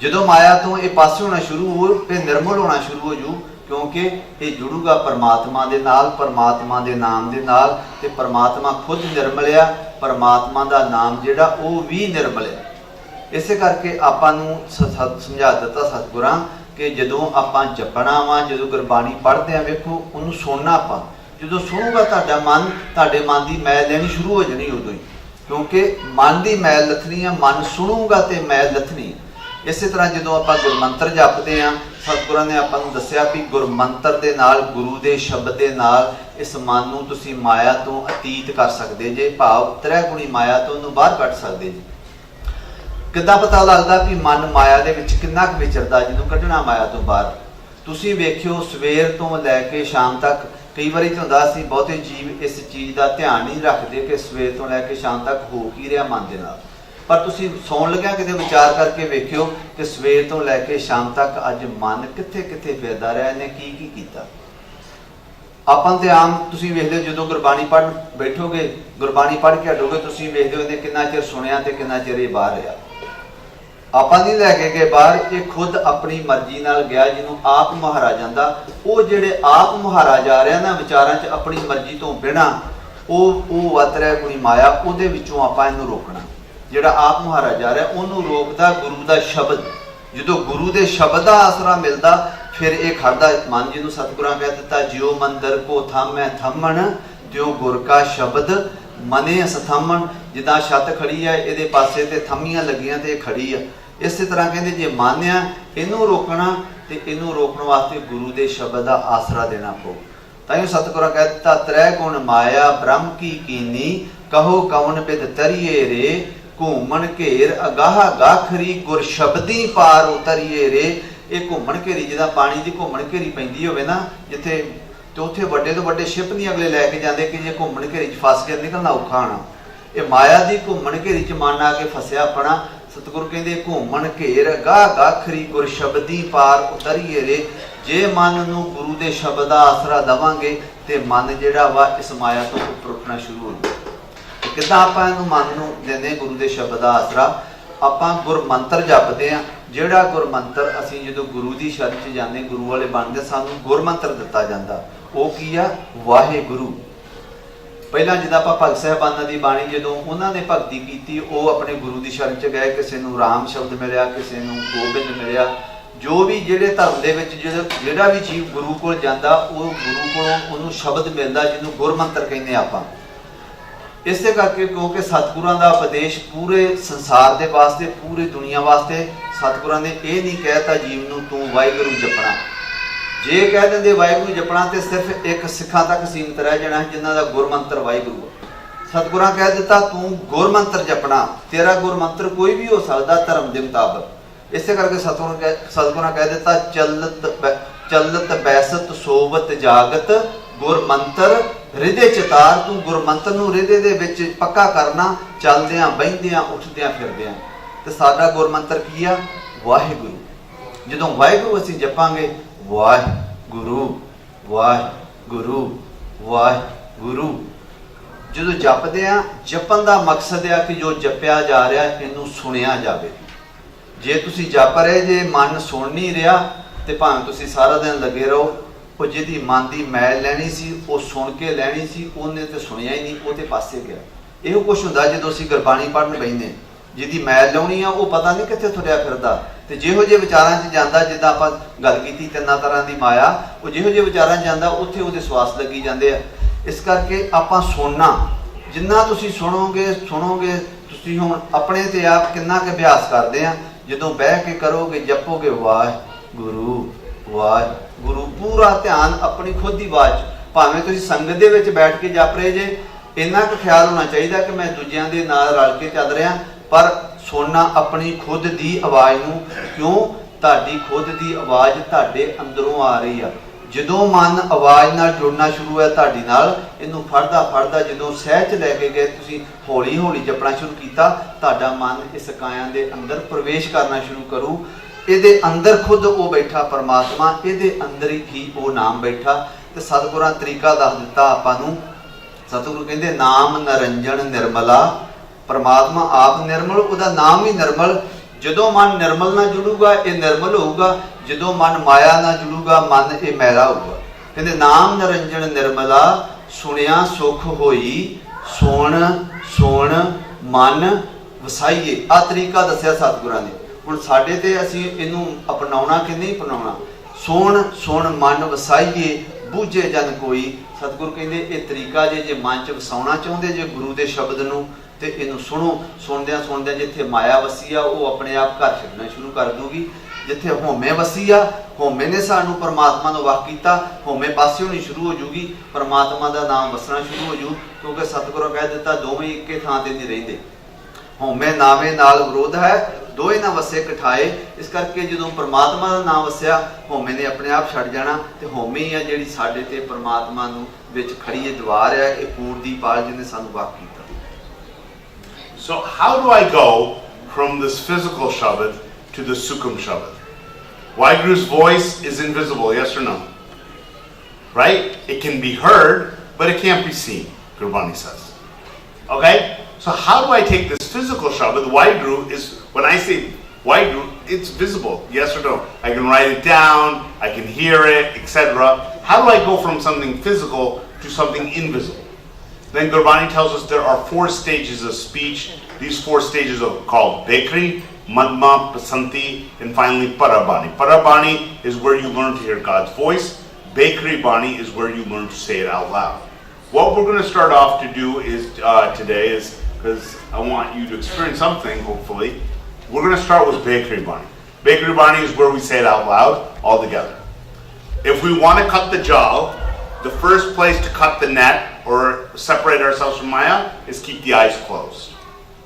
ਜਦੋਂ ਮਾਇਆ ਤੋਂ ਇਹ ਪਾਸੇ ਹੋਣਾ ਸ਼ੁਰੂ ਹੋ, ਫਿਰ ਨਿਰਮਲ ਹੋਣਾ ਸ਼ੁਰੂ ਹੋ ਜੂ, ਕਿਉਂਕਿ ਇਹ ਜੁੜੂਗਾ ਪਰਮਾਤਮਾ ਦੇ ਨਾਲ, ਪਰਮਾਤਮਾ ਦੇ ਨਾਮ ਦੇ ਨਾਲ। ਤੇ ਪਰਮਾਤਮਾ ਖੁਦ ਨਿਰਮਲ ਆ, ਪਰਮਾਤਮਾ ਦਾ ਨਾਮ ਜਿਹੜਾ ਉਹ ਵੀ ਨਿਰਮਲ ਹੈ। ਇਸੇ ਕਰਕੇ ਆਪਾਂ ਨੂੰ ਸਮਝਾ ਦਿੱਤਾ ਸਤਿਗੁਰਾਂ ਕਿ ਜਦੋਂ ਆਪਾਂ ਜਪਣਾ ਵਾ, ਜਦੋਂ ਗੁਰਬਾਣੀ ਪੜ੍ਹਦੇ ਆ, ਵੇਖੋ ਉਹਨੂੰ ਸੁਣਨਾ ਆਪਾਂ। ਜਦੋਂ ਸੁਣੂਗਾ ਤੁਹਾਡਾ ਮਨ, ਤੁਹਾਡੇ ਮਨ ਦੀ ਮੈਲ ਲੈਣੀ ਸ਼ੁਰੂ ਹੋ ਜਾਣੀ ਉਦੋਂ ਹੀ, ਕਿਉਂਕਿ ਮਨ ਦੀ ਮੈਲ ਲੱਥਣੀ ਆ, ਮਨ ਸੁਣੂਗਾ ਤੇ ਮੈਲ ਲੱਥਣੀ। ਇਸੇ ਤਰ੍ਹਾਂ ਜਦੋਂ ਆਪਾਂ ਗੁਰਮੰਤਰ ਜਪਦੇ ਹਾਂ, ਸਤਿਗੁਰਾਂ ਨੇ ਆਪਾਂ ਨੂੰ ਦੱਸਿਆ ਵੀ ਗੁਰਮੰਤਰ ਦੇ ਨਾਲ, ਗੁਰੂ ਦੇ ਸ਼ਬਦ ਦੇ ਨਾਲ ਇਸ ਮਨ ਨੂੰ ਤੁਸੀਂ ਮਾਇਆ ਤੋਂ ਅਤੀਤ ਕਰ ਸਕਦੇ ਜੇ, ਭਾਵ ਤ੍ਰੈਗੁਣੀ ਮਾਇਆ ਤੋਂ ਉਹਨੂੰ ਬਾਹਰ ਕੱਢ ਸਕਦੇ ਜੀ। ਕਿੱਦਾਂ ਪਤਾ ਲੱਗਦਾ ਵੀ ਮਨ ਮਾਇਆ ਦੇ ਵਿੱਚ ਕਿੰਨਾ ਕੁ ਵਿਚਰਦਾ? ਜਦੋਂ ਕੱਢਣਾ ਮਾਇਆ ਤੋਂ ਬਾਹਰ, ਤੁਸੀਂ ਵੇਖਿਓ ਸਵੇਰ ਤੋਂ ਲੈ ਕੇ ਸ਼ਾਮ ਤੱਕ, ਕਈ ਵਾਰੀ ਤਾਂ ਹੁੰਦਾ ਅਸੀਂ ਬਹੁਤੇ ਜੀਵ ਇਸ ਚੀਜ਼ ਦਾ ਧਿਆਨ ਨਹੀਂ ਰੱਖਦੇ ਕਿ ਸਵੇਰ ਤੋਂ ਲੈ ਕੇ ਸ਼ਾਮ ਤੱਕ ਹੋ ਕੀ ਰਿਹਾ ਮਨ ਦੇ ਨਾਲ। ਪਰ ਤੁਸੀਂ ਸੌਣ ਲੱਗਿਆ ਕਿਤੇ ਵਿਚਾਰ ਕਰਕੇ ਵੇਖਿਓ ਕਿ ਸਵੇਰ ਤੋਂ ਲੈ ਕੇ ਸ਼ਾਮ ਤੱਕ ਅੱਜ ਮਨ ਕਿੱਥੇ ਕਿੱਥੇ ਫਿਰਦਾ ਰਿਹਾ, ਇਹਨੇ ਕੀ ਕੀ ਕੀਤਾ। ਆਪਾਂ ਤੇ ਆਮ ਤੁਸੀਂ ਵੇਖਦੇ ਹੋ ਜਦੋਂ ਗੁਰਬਾਣੀ ਪੜ੍ਹਨ ਬੈਠੋਗੇ, ਗੁਰਬਾਣੀ ਪੜ੍ਹ ਕੇ ਹਟੋਗੇ, ਤੁਸੀਂ ਵੇਖਦੇ ਹੋ ਇਹਨੇ ਕਿੰਨਾ ਚਿਰ ਸੁਣਿਆ ਤੇ ਕਿੰਨਾ ਚਿਰ ਇਹ ਬਾਹਰ ਰਿਹਾ। ਆਪਾਂ ਨਹੀਂ ਲੈ ਕੇ ਗਏ ਬਾਹਰ, ਇਹ ਖੁਦ ਆਪਣੀ ਮਰਜ਼ੀ ਨਾਲ ਗਿਆ, ਜਿਹਨੂੰ ਆਪ ਮੁਹਾਰਾ ਜਾਂਦਾ। ਉਹ ਜਿਹੜੇ ਆਪ ਮੁਹਾਰਾ ਜਾ ਰਿਹਾ ਨਾ ਵਿਚਾਰਾਂ 'ਚ ਆਪਣੀ ਮਰਜ਼ੀ ਤੋਂ ਬਿਨਾਂ, ਉਹ ਵਤਰਿਆ ਗੁਣੀ ਮਾਇਆ, ਉਹਦੇ ਵਿੱਚੋਂ ਆਪਾਂ ਇਹਨੂੰ ਰੋਕਣਾ। ਜਿਹੜਾ ਆਪ ਮੁਹਾਰਾ ਜਾ ਰਿਹਾ ਉਹਨੂੰ ਰੋਕਦਾ ਗੁਰੂ ਦਾ ਸ਼ਬਦ। ਜਦੋਂ ਗੁਰੂ ਦੇ ਸ਼ਬਦ ਦਾ ਆਸਰਾ ਮਿਲਦਾ ਫਿਰ ਇਹ ਖੜਦਾ ਮਨ। ਜਿਹਨੂੰ ਸਤਿਗੁਰਾਂ ਕਹਿ ਦਿੱਤਾ, ਜਿਉ ਮੰਦਰ ਕੋ ਥਾਮੈ ਥੰਮਣ, ਤਿਉ ਗੁਰ ਕਾ ਸ਼ਬਦ ਮਨੇ ਸਥੰਮਣ। ਜਿੱਦਾਂ ਛੱਤ ਖੜੀ ਆ, ਇਹਦੇ ਪਾਸੇ ਤੇ ਥੰਮੀਆਂ ਲੱਗੀਆਂ ਤੇ ਇਹ ਖੜੀ ਆ। ਇਸੇ ਤਰ੍ਹਾਂ ਕਹਿੰਦੇ ਜੇ ਮਨ ਆ, ਇਹਨੂੰ ਰੋਕਣਾ ਤੇ ਇਹਨੂੰ ਰੋਕਣ ਵਾਸਤੇ ਗੁਰੂ ਦੇ ਸ਼ਬਦ ਦਾ ਆਸਰਾ ਦੇਣਾ ਪਊ। ਤਾਂਹੀਓ ਸਤਿਗੁਰਾਂ ਕਹਿ ਦਿੱਤਾ, ਤ੍ਰੈ ਗੁਣ ਮਾਇਆ ਬ੍ਰਹਮ ਕੀ ਕੀਨੀ, ਕਹੋ ਕਵਨ ਬਿਦ ਤਰੀਏ ਰੇ, घूमन घेर अगाह गाखरी गुर शब्दी पार उतरिए रे। ये घूमन घेरी जिदा पानी की घूमन घेरी पैंदी होवे ना जिथे, तो उत्थे वड्डे तो वड्डे शिप नहीं अगले लैके जाते कि जे घूमन घेरी च फस के निकलना औखा होना। ये माया की घूमन घेरी च मन आके फसिया अपना। सतगुरु कहते घूमन घेर गाह गाखरी गुर शब्दी पार उतरिए रे। जे मन नूं गुरु दे शब्द दा आसरा देवांगे ते मन जिहड़ा वा इस माया तो उपर उठना शुरू हो जाए। किदां आपां इहनूं मन नूं दिंदे गुरु दे शब्द दा आसरा, आपां गुर मंत्र जपदे आ। जिहड़ा गुर मंत्र असीं जदों गुरु दी शरण च जांदे गुरु वाले बनदे सानूं गुर मंत्र दित्ता जांदा। ਉਹ ਕੀ ਆ? ਵਾਹਿਗੁਰੂ। ਪਹਿਲਾਂ ਜਿੱਦਾਂ ਆਪਾਂ ਭਗਤ ਸਾਹਿਬਾਨਾਂ ਦੀ ਬਾਣੀ ਜਦੋਂ ਉਹਨਾਂ ਨੇ ਭਗਤੀ ਕੀਤੀ ਉਹ ਆਪਣੇ ਗੁਰੂ ਦੀ ਸ਼ਰਨ 'ਚ ਗਏ, ਕਿਸੇ ਨੂੰ ਰਾਮ ਸ਼ਬਦ ਮਿਲਿਆ, ਕਿਸੇ ਨੂੰ ਗੋਬਿੰਦ ਮਿਲਿਆ। ਜੋ ਵੀ ਜਿਹੜੇ ਧਰਮ ਦੇ ਵਿੱਚ ਜਿਹੜਾ ਵੀ ਜੀਵ ਗੁਰੂ ਕੋਲ ਜਾਂਦਾ ਉਹ ਗੁਰੂ ਕੋਲੋਂ ਉਹਨੂੰ ਸ਼ਬਦ ਮਿਲਦਾ ਜਿਹਨੂੰ ਗੁਰਮੰਤਰ ਕਹਿੰਦੇ ਆਪਾਂ। ਇਸੇ ਕਰਕੇ ਕਿਉਂਕਿ ਸਤਿਗੁਰਾਂ ਦਾ ਉਪਦੇਸ਼ ਪੂਰੇ ਸੰਸਾਰ ਦੇ ਵਾਸਤੇ, ਪੂਰੀ ਦੁਨੀਆ ਵਾਸਤੇ, ਸਤਿਗੁਰਾਂ ਨੇ ਇਹ ਨਹੀਂ ਕਹਿਤਾ ਜੀਵ ਨੂੰ ਤੂੰ ਵਾਹਿਗੁਰੂ ਜਪਣਾ। ਜੇ ਕਹਿ ਦਿੰਦੇ ਵਾਹਿਗੁਰੂ ਜਪਣਾ ਤੇ ਸਿਰਫ ਇੱਕ ਸਿੱਖਾਂ ਤੱਕ ਸੀਮਿਤ ਰਹਿ ਜਾਣਾ ਜਿਨ੍ਹਾਂ ਦਾ ਗੁਰਮੰਤਰ ਵਾਹਿਗੁਰੂ। ਸਤਿਗੁਰਾਂ ਕਹਿ ਦਿੱਤਾ ਤੂੰ ਗੁਰਮੰਤਰ ਜਪਣਾ, ਤੇਰਾ ਗੁਰਮੰਤਰ ਕੋਈ ਵੀ ਹੋ ਸਕਦਾ ਧਰਮ ਦੇ ਮੁਤਾਬਕ। ਇਸੇ ਕਰਕੇ ਸਤਿਗੁਰਾਂ ਕਹਿ ਦਿੱਤਾ ਚਲਤ ਬੈਸਤ ਸੋਵਤ ਜਾਗਤ ਗੁਰਮੰਤਰ ਹਿਰਦੇ ਚਿਤਾਰ। ਤੂੰ ਗੁਰਮੰਤਰ ਨੂੰ ਹਿਰਦੇ ਦੇ ਵਿੱਚ ਪੱਕਾ ਕਰਨਾ, ਚੱਲਦਿਆਂ ਬਹਿੰਦਿਆਂ ਉੱਠਦਿਆਂ ਫਿਰਦਿਆਂ। ਤੇ ਸਾਡਾ ਗੁਰਮੰਤਰ ਕੀ ਆ? ਵਾਹਿਗੁਰੂ। ਜਦੋਂ ਵਾਹਿਗੁਰੂ ਅਸੀਂ ਜਪਾਂਗੇ ਵਾਹਿਗੁਰੂ ਵਾਹਿਗੁਰੂ ਵਾਹਿਗੁਰੂ, ਜਦੋਂ ਜਪਦੇ ਆ ਜਪਣ ਦਾ ਮਕਸਦ ਆ ਕਿ ਜੋ ਜਪਿਆ ਜਾ ਰਿਹਾ ਇਹਨੂੰ ਸੁਣਿਆ ਜਾਵੇ। ਜੇ ਤੁਸੀਂ ਜਪ ਰਹੇ ਜੇ ਮਨ ਸੁਣ ਨਹੀਂ ਰਿਹਾ ਤੇ ਭਾਵੇਂ ਤੁਸੀਂ ਸਾਰਾ ਦਿਨ ਲੱਗੇ ਰਹੋ, ਉਹ ਜਿਹਦੀ ਮਨ ਦੀ ਮੈਲ ਲੈਣੀ ਸੀ ਉਹ ਸੁਣ ਕੇ ਲੈਣੀ ਸੀ, ਉਹਨੇ ਤੇ ਸੁਣਿਆ ਹੀ ਨਹੀਂ, ਉਹ ਤੇ ਪਾਸੇ ਗਿਆ। ਇਹੋ ਕੁਛ ਹੁੰਦਾ ਜਦੋਂ ਅਸੀਂ ਗੁਰਬਾਣੀ ਪੜ੍ਹਨ ਬੈਠਦੇ, ਜਿਹਦੀ ਮੈਲ ਲਾਉਣੀ ਆ ਉਹ ਪਤਾ ਨਹੀਂ ਕਿੱਥੇ ਤੁਰਿਆ ਫਿਰਦਾ। ਤੇ ਜਿਹੋ ਜਿਹੇ ਵਿਚਾਰਾਂ 'ਚ ਜਾਂਦਾ, ਜਿੱਦਾਂ ਆਪਾਂ ਗੱਲ ਕੀਤੀ ਤਿੰਨਾਂ ਤਰ੍ਹਾਂ ਦੀ ਮਾਇਆ, ਉਹ ਜਿਹੋ ਜਿਹੇ ਵਿਚਾਰਾਂ 'ਚ ਜਾਂਦਾ ਉੱਥੇ ਉਹਦੇ ਸਵਾਸ ਲੱਗੀ ਜਾਂਦੇ ਆ। ਇਸ ਕਰਕੇ ਆਪਾਂ ਸੁਣਨਾ, ਜਿੰਨਾ ਤੁਸੀਂ ਸੁਣੋਗੇ ਤੁਸੀਂ ਹੁਣ ਆਪਣੇ ਤੇ ਆਪ ਕਿੰਨਾ ਕੁ ਅਭਿਆਸ ਕਰਦੇ ਆ। ਜਦੋਂ ਬਹਿ ਕੇ ਕਰੋਗੇ ਜਪੋਗੇ ਵਾਹਿਗੁਰੂ ਵਾਹਿਗੁਰੂ, ਪੂਰਾ ਧਿਆਨ ਆਪਣੀ ਖੁਦ ਦੀ ਆਵਾਜ਼ 'ਚ। ਭਾਵੇਂ ਤੁਸੀਂ ਸੰਗਤ ਦੇ ਵਿੱਚ ਬੈਠ ਕੇ ਜਪ ਰਹੇ ਜੇ, ਇੰਨਾ ਕੁ ਖਿਆਲ ਹੋਣਾ ਚਾਹੀਦਾ ਕਿ ਮੈਂ ਦੂਜਿਆਂ ਦੇ ਨਾਲ ਰਲ ਕੇ ਚੱਲ ਰਿਹਾ, ਪਰ ਸੁਣਨਾ ਆਪਣੀ ਖੁਦ ਦੀ ਆਵਾਜ਼ ਨੂੰ। ਕਿਉਂ? ਤੁਹਾਡੀ ਖੁਦ ਦੀ ਆਵਾਜ਼ ਤੁਹਾਡੇ ਅੰਦਰੋਂ ਆ ਰਹੀ ਆ। ਜਦੋਂ ਮਨ ਆਵਾਜ਼ ਨਾਲ ਜੁੜਨਾ ਸ਼ੁਰੂ ਹੈ ਤੁਹਾਡੀ ਨਾਲ, ਇਹਨੂੰ ਫੜਦਾ ਜਦੋਂ ਸਹਿਜ 'ਚ ਲੈ ਕੇ ਗਏ ਤੁਸੀਂ, ਹੌਲੀ ਹੌਲੀ ਜਪਣਾ ਸ਼ੁਰੂ ਕੀਤਾ, ਤੁਹਾਡਾ ਮਨ ਇਸ ਕਾਇਆ ਦੇ ਅੰਦਰ ਪ੍ਰਵੇਸ਼ ਕਰਨਾ ਸ਼ੁਰੂ ਕਰੂ। ਇਹਦੇ ਅੰਦਰ ਖੁਦ ਉਹ ਬੈਠਾ ਪਰਮਾਤਮਾ, ਇਹਦੇ ਅੰਦਰ ਹੀ ਉਹ ਨਾਮ ਬੈਠਾ। ਤੇ ਸਤਿਗੁਰਾਂ ਤਰੀਕਾ ਦੱਸ ਦਿੱਤਾ ਆਪਾਂ ਨੂੰ। ਸਤਿਗੁਰੂ ਕਹਿੰਦੇ ਨਾਮ ਨਰੰਜਨ ਨਿਰਮਲਾ, ਪਰਮਾਤਮਾ ਆਪ ਨਿਰਮਲ, ਉਹਦਾ ਨਾਮ ਹੀ ਨਿਰਮਲ। ਜਦੋਂ ਮਨ ਨਿਰਮਲ ਨਾਲ ਜੁੜੂਗਾ ਇਹ ਨਿਰਮਲ ਹੋਊਗਾ, ਜਦੋਂ ਮਨ ਮਾਇਆ ਨਾਲ ਜੁੜੂਗਾ ਮਨ ਇਹ ਮੈਲਾ ਹੋਊਗਾ। ਕਹਿੰਦੇ ਨਾਮ ਨਰੰਜਨ ਨਿਰਮਲਾ ਸੁਣਿਆ ਸੁਖ ਹੋਈ, ਸੁਣ ਮਨ ਵਸਾਈਏ। ਆਹ ਤਰੀਕਾ ਦੱਸਿਆ ਸਤਿਗੁਰਾਂ ਨੇ। ਹੁਣ ਸਾਡੇ ਤੇ ਅਸੀਂ ਇਹਨੂੰ ਅਪਣਾਉਣਾ ਕਿ ਨਹੀਂ ਅਪਣਾਉਣਾ? ਸੁਣ ਮਨ ਵਸਾਈਏ ਬੂਝੇ ਜਨ ਕੋਈ। ਸਤਿਗੁਰੂ ਕਹਿੰਦੇ ਇਹ ਤਰੀਕਾ ਜੇ ਮਨ 'ਚ ਵਸਾਉਣਾ ਚਾਹੁੰਦੇ ਜੇ ਗੁਰੂ ਦੇ ਸ਼ਬਦ ਨੂੰ, ਤੇ ਇਹਨੂੰ ਸੁਣੋ। ਸੁਣਦਿਆਂ ਜਿੱਥੇ ਮਾਇਆ ਵਸੀ ਆ ਉਹ ਆਪਣੇ ਆਪ ਘਰ ਛੱਡਣਾ ਸ਼ੁਰੂ ਕਰ ਦੂਗੀ। ਜਿੱਥੇ ਹਉਮੈ ਵਸੀ ਆ, ਹਉਮੈ ਨੇ ਸਾਨੂੰ ਪਰਮਾਤਮਾ ਨੂੰ ਵੱਖ ਕੀਤਾ, ਹਉਮੈ ਪਾਸੇ ਹੋਣੀ ਸ਼ੁਰੂ ਹੋ ਜੂਗੀ, ਪਰਮਾਤਮਾ ਦਾ ਨਾਮ ਵਸਣਾ ਸ਼ੁਰੂ ਹੋ ਜੂ। ਕਿਉਂਕਿ ਸਤਿਗੁਰੂ ਕਹਿ ਦਿੱਤਾ ਦੋਵੇਂ ਇੱਕੇ ਥਾਂ ਤੇ ਨਹੀਂ ਰਹਿੰਦੇ। ਹਉਮੈ ਨਾਵੇ ਨਾਲ ਵਿਰੋਧ ਹੈ, ਦੋਏ ਨਾ ਵਸੇ ਇਕਠਾਏ। ਇਸ ਕਰਕੇ ਜਦੋਂ ਪਰਮਾਤਮਾ ਦਾ ਨਾਮ ਵਸਿਆ ਹਉਮੈ ਨੇ ਆਪਣੇ ਆਪ ਛੱਡ ਜਾਣਾ। ਤੇ ਹਉਮੈ ਹੀ ਆ ਜਿਹੜੀ ਸਾਡੇ ਤੇ ਪਰਮਾਤਮਾ ਨੂੰ ਵਿੱਚ ਖੜੀ ਇਹ ਦੀਵਾਰ ਹੈ, ਇਹ ਕੂੜ ਦੀ ਪਾਲ ਜਿਹਨੇ ਸਾਨੂੰ ਵੱਖ ਕੀਤਾ। So how do I go from this physical shabad to the Sukham shabad? Waheguru's voice is invisible, yes or no? Right? It can be heard, but it can't be seen, Gurbani says. Okay? So how do I take this physical shabad? Waheguru is, when I say Waheguru, it's visible, yes or no? I can write it down, I can hear it, etc. How do I go from something physical to something invisible? Then Gurbani tells us there are 4 stages of speech. These 4 stages are called Bekri, Madma, Pasanti, and finally Parabani. Parabani is where you learn to hear God's voice. Bekri Bani is where you learn to say it out loud. What we're going to start off to do is today is, because I want you to experience something, hopefully, we're going to start with Bekri Bani. Bekri Bani is where we say it out loud all together. If we want to cut the jaw, the first place to cut the net or separate ourselves from Maya is keep the eyes closed.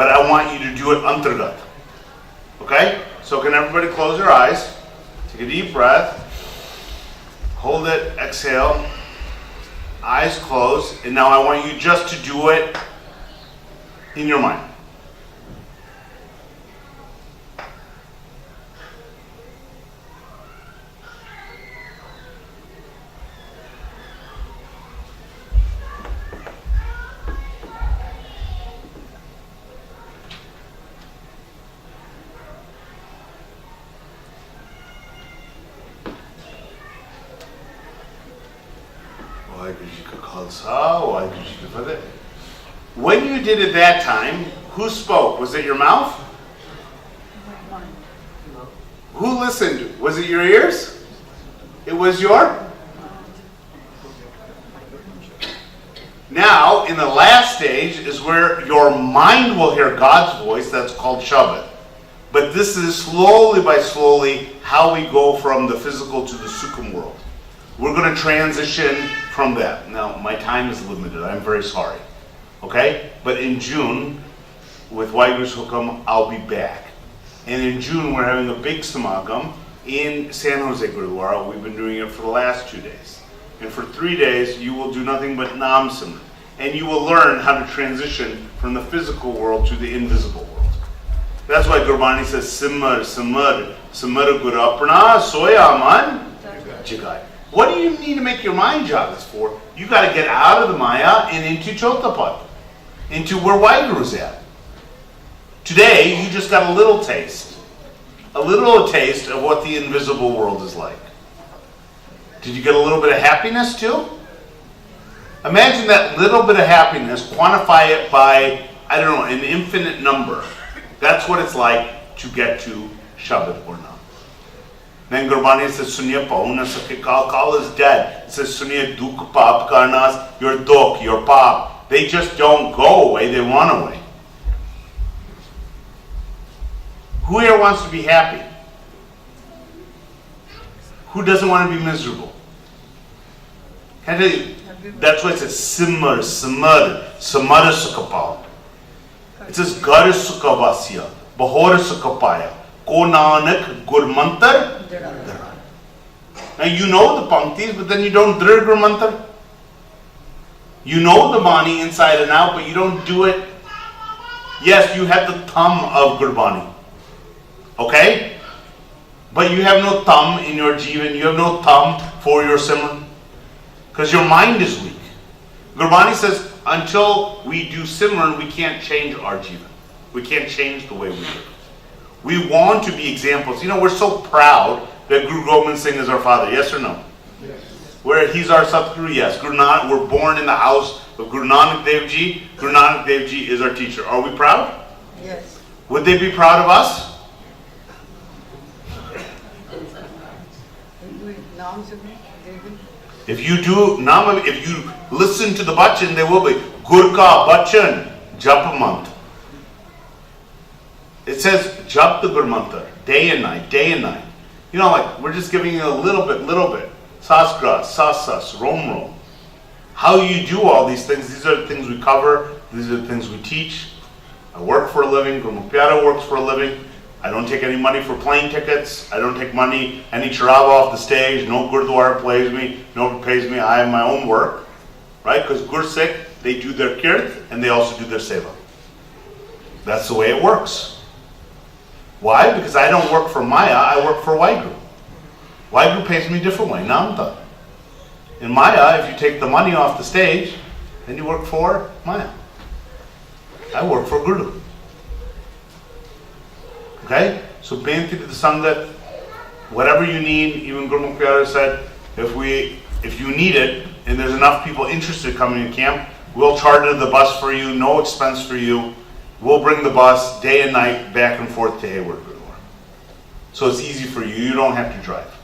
but I want you to do it antargat. Okay? So can everybody close their eyes? Take a deep breath. Hold it, exhale. Eyes closed. And now I want you just to do it in your mind. When you did it that time, who spoke? Was it your mouth? Who listened? Was it your ears? It was your? Now, in the last stage is where your mind will hear God's voice. That's called Shabbat. But this is slowly by slowly how we go from the physical to the Sukkum world. We're going to transition from that. Now, my time is limited. I'm very sorry. Okay? But in June, with Waheguru's Hukum, I'll be back. And in June, we're having a big samagam in San Jose Gurudwara. We've been doing it for the last 2 days. And for 3 days, you will do nothing but Nam Simran. And you will learn how to transition from the physical world to the invisible world. That's why Gurbani says, Simar, Simar, Simar Gurapana, Soyaman, Jigai. What do you need to make your mind jobless for? You got to get out of the Maya and into Chotapad, into where Waheguru's at. Today, you just got a little taste of what the invisible world is like. Did you get a little bit of happiness too? Imagine that little bit of happiness, quantify it by, I don't know, an infinite number. That's what it's like to get to Shabbat or not. Then Gurbani says, Sunya pauna sakhe kal is dead. It says, Sunya duk pap karnas, your duk, your pap. They just don't go away, they run away. Who here wants to be happy? Who doesn't want to be miserable? Can I tell you? That's why it says simar, samar, samara sukapal. It says gar sukavasya, bahor sukapaya, ko nanak gurmantar. Now you know the panktis, but then you don't drir gurmantar. You know the Bani inside and out, but you don't do it. Yes, you have the thumb of Gurbani. Okay? But you have no thumb in your Jivan, you have no thumb for your Simran. Because your mind is weak. Gurbani says, until we do Simran, we can't change our Jivan. We can't change the way we live. We want to be examples. You know, we're so proud that Guru Gobind Singh is our father. Yes or no? Yes. Where he's our Satguru? Yes. Guru Nanak, we're born in the house of Guru Nanak Dev Ji. Guru Nanak Dev Ji is our teacher. Are we proud? Yes. Would they be proud of us? If you do Nama, if you listen to the Bachan, they will be Gurka Bachan Japamant. It says Jap the Gurmantar, day and night, day and night. You know, like we're just giving you a little bit. Saskra, Sasas, Rom. How you do all these things, these are the things we cover, these are the things we teach. I work for a living, Guru Mukhyada works for a living. I don't take any money for plane tickets. I don't take money, any charava off the stage. No Gurudwara pays me. No one pays me. I have my own work. Right? Because Gursikh, they do their kirt and they also do their seva. That's the way it works. Why? Because I don't work for Maya, I work for Waheguru. Waheguru pays me a different way. Namta. In Maya, if you take the money off the stage, then you work for Maya. I work for Guru. Okay? So Benti to the Sangat, whatever you need, even Guru Mukhyada said, if you need it, and there's enough people interested coming to camp, we'll charter the bus for you, no expense for you. We'll bring the bus day and night back and forth to Hayward, Gurudwara. So it's easy for you, you don't have to drive.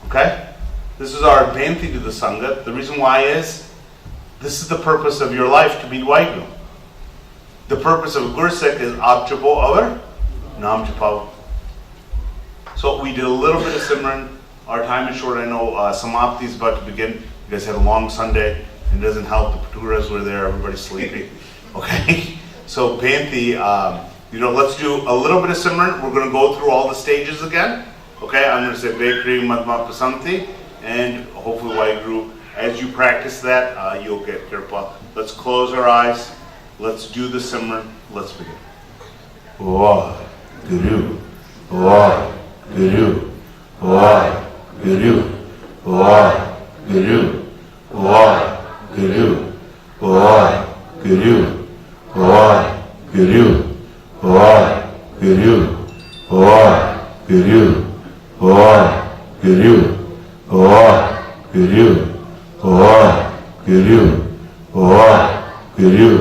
Okay? This is our Benti to the Sangat. The reason why is, this is the purpose of your life, to meet Waheguru. The purpose of a Gursikh is Abjapo Avar, Nam Japav. So we did a little bit of Simran. Our time is short. I know Samapti is about to begin. You guys had a long Sunday. It doesn't help. The Paturas were there. Everybody's sleeping. Okay? So Bhante, let's do a little bit of Simran. We're going to go through all the stages again. Okay, I'm going to say Bekri Madhma Pasanti, and hopefully Waheguru, as you practice that, you'll get Kirpa. Let's close our eyes. Let's do the Simran. Let's begin. Waheguru, Waheguru, Waheguru, Waheguru, Waheguru, Waheguru, Waheguru, Waheguru, Waheguru, Waheguru, Waheguru, Waheguru, Waheguru,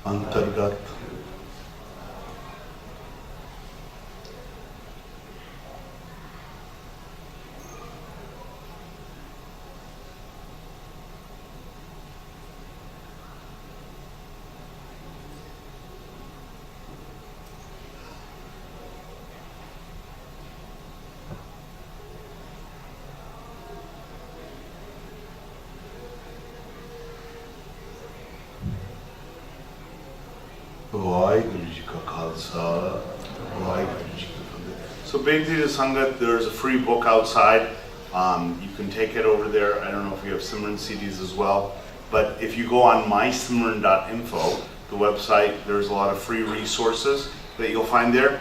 अंतर्गत So Bhante Sangat, there's a free book outside. You can take it over there. I don't know if you have Simran CDs as well. But if you go on mysimran.info, the website, there's a lot of free resources that you'll find there.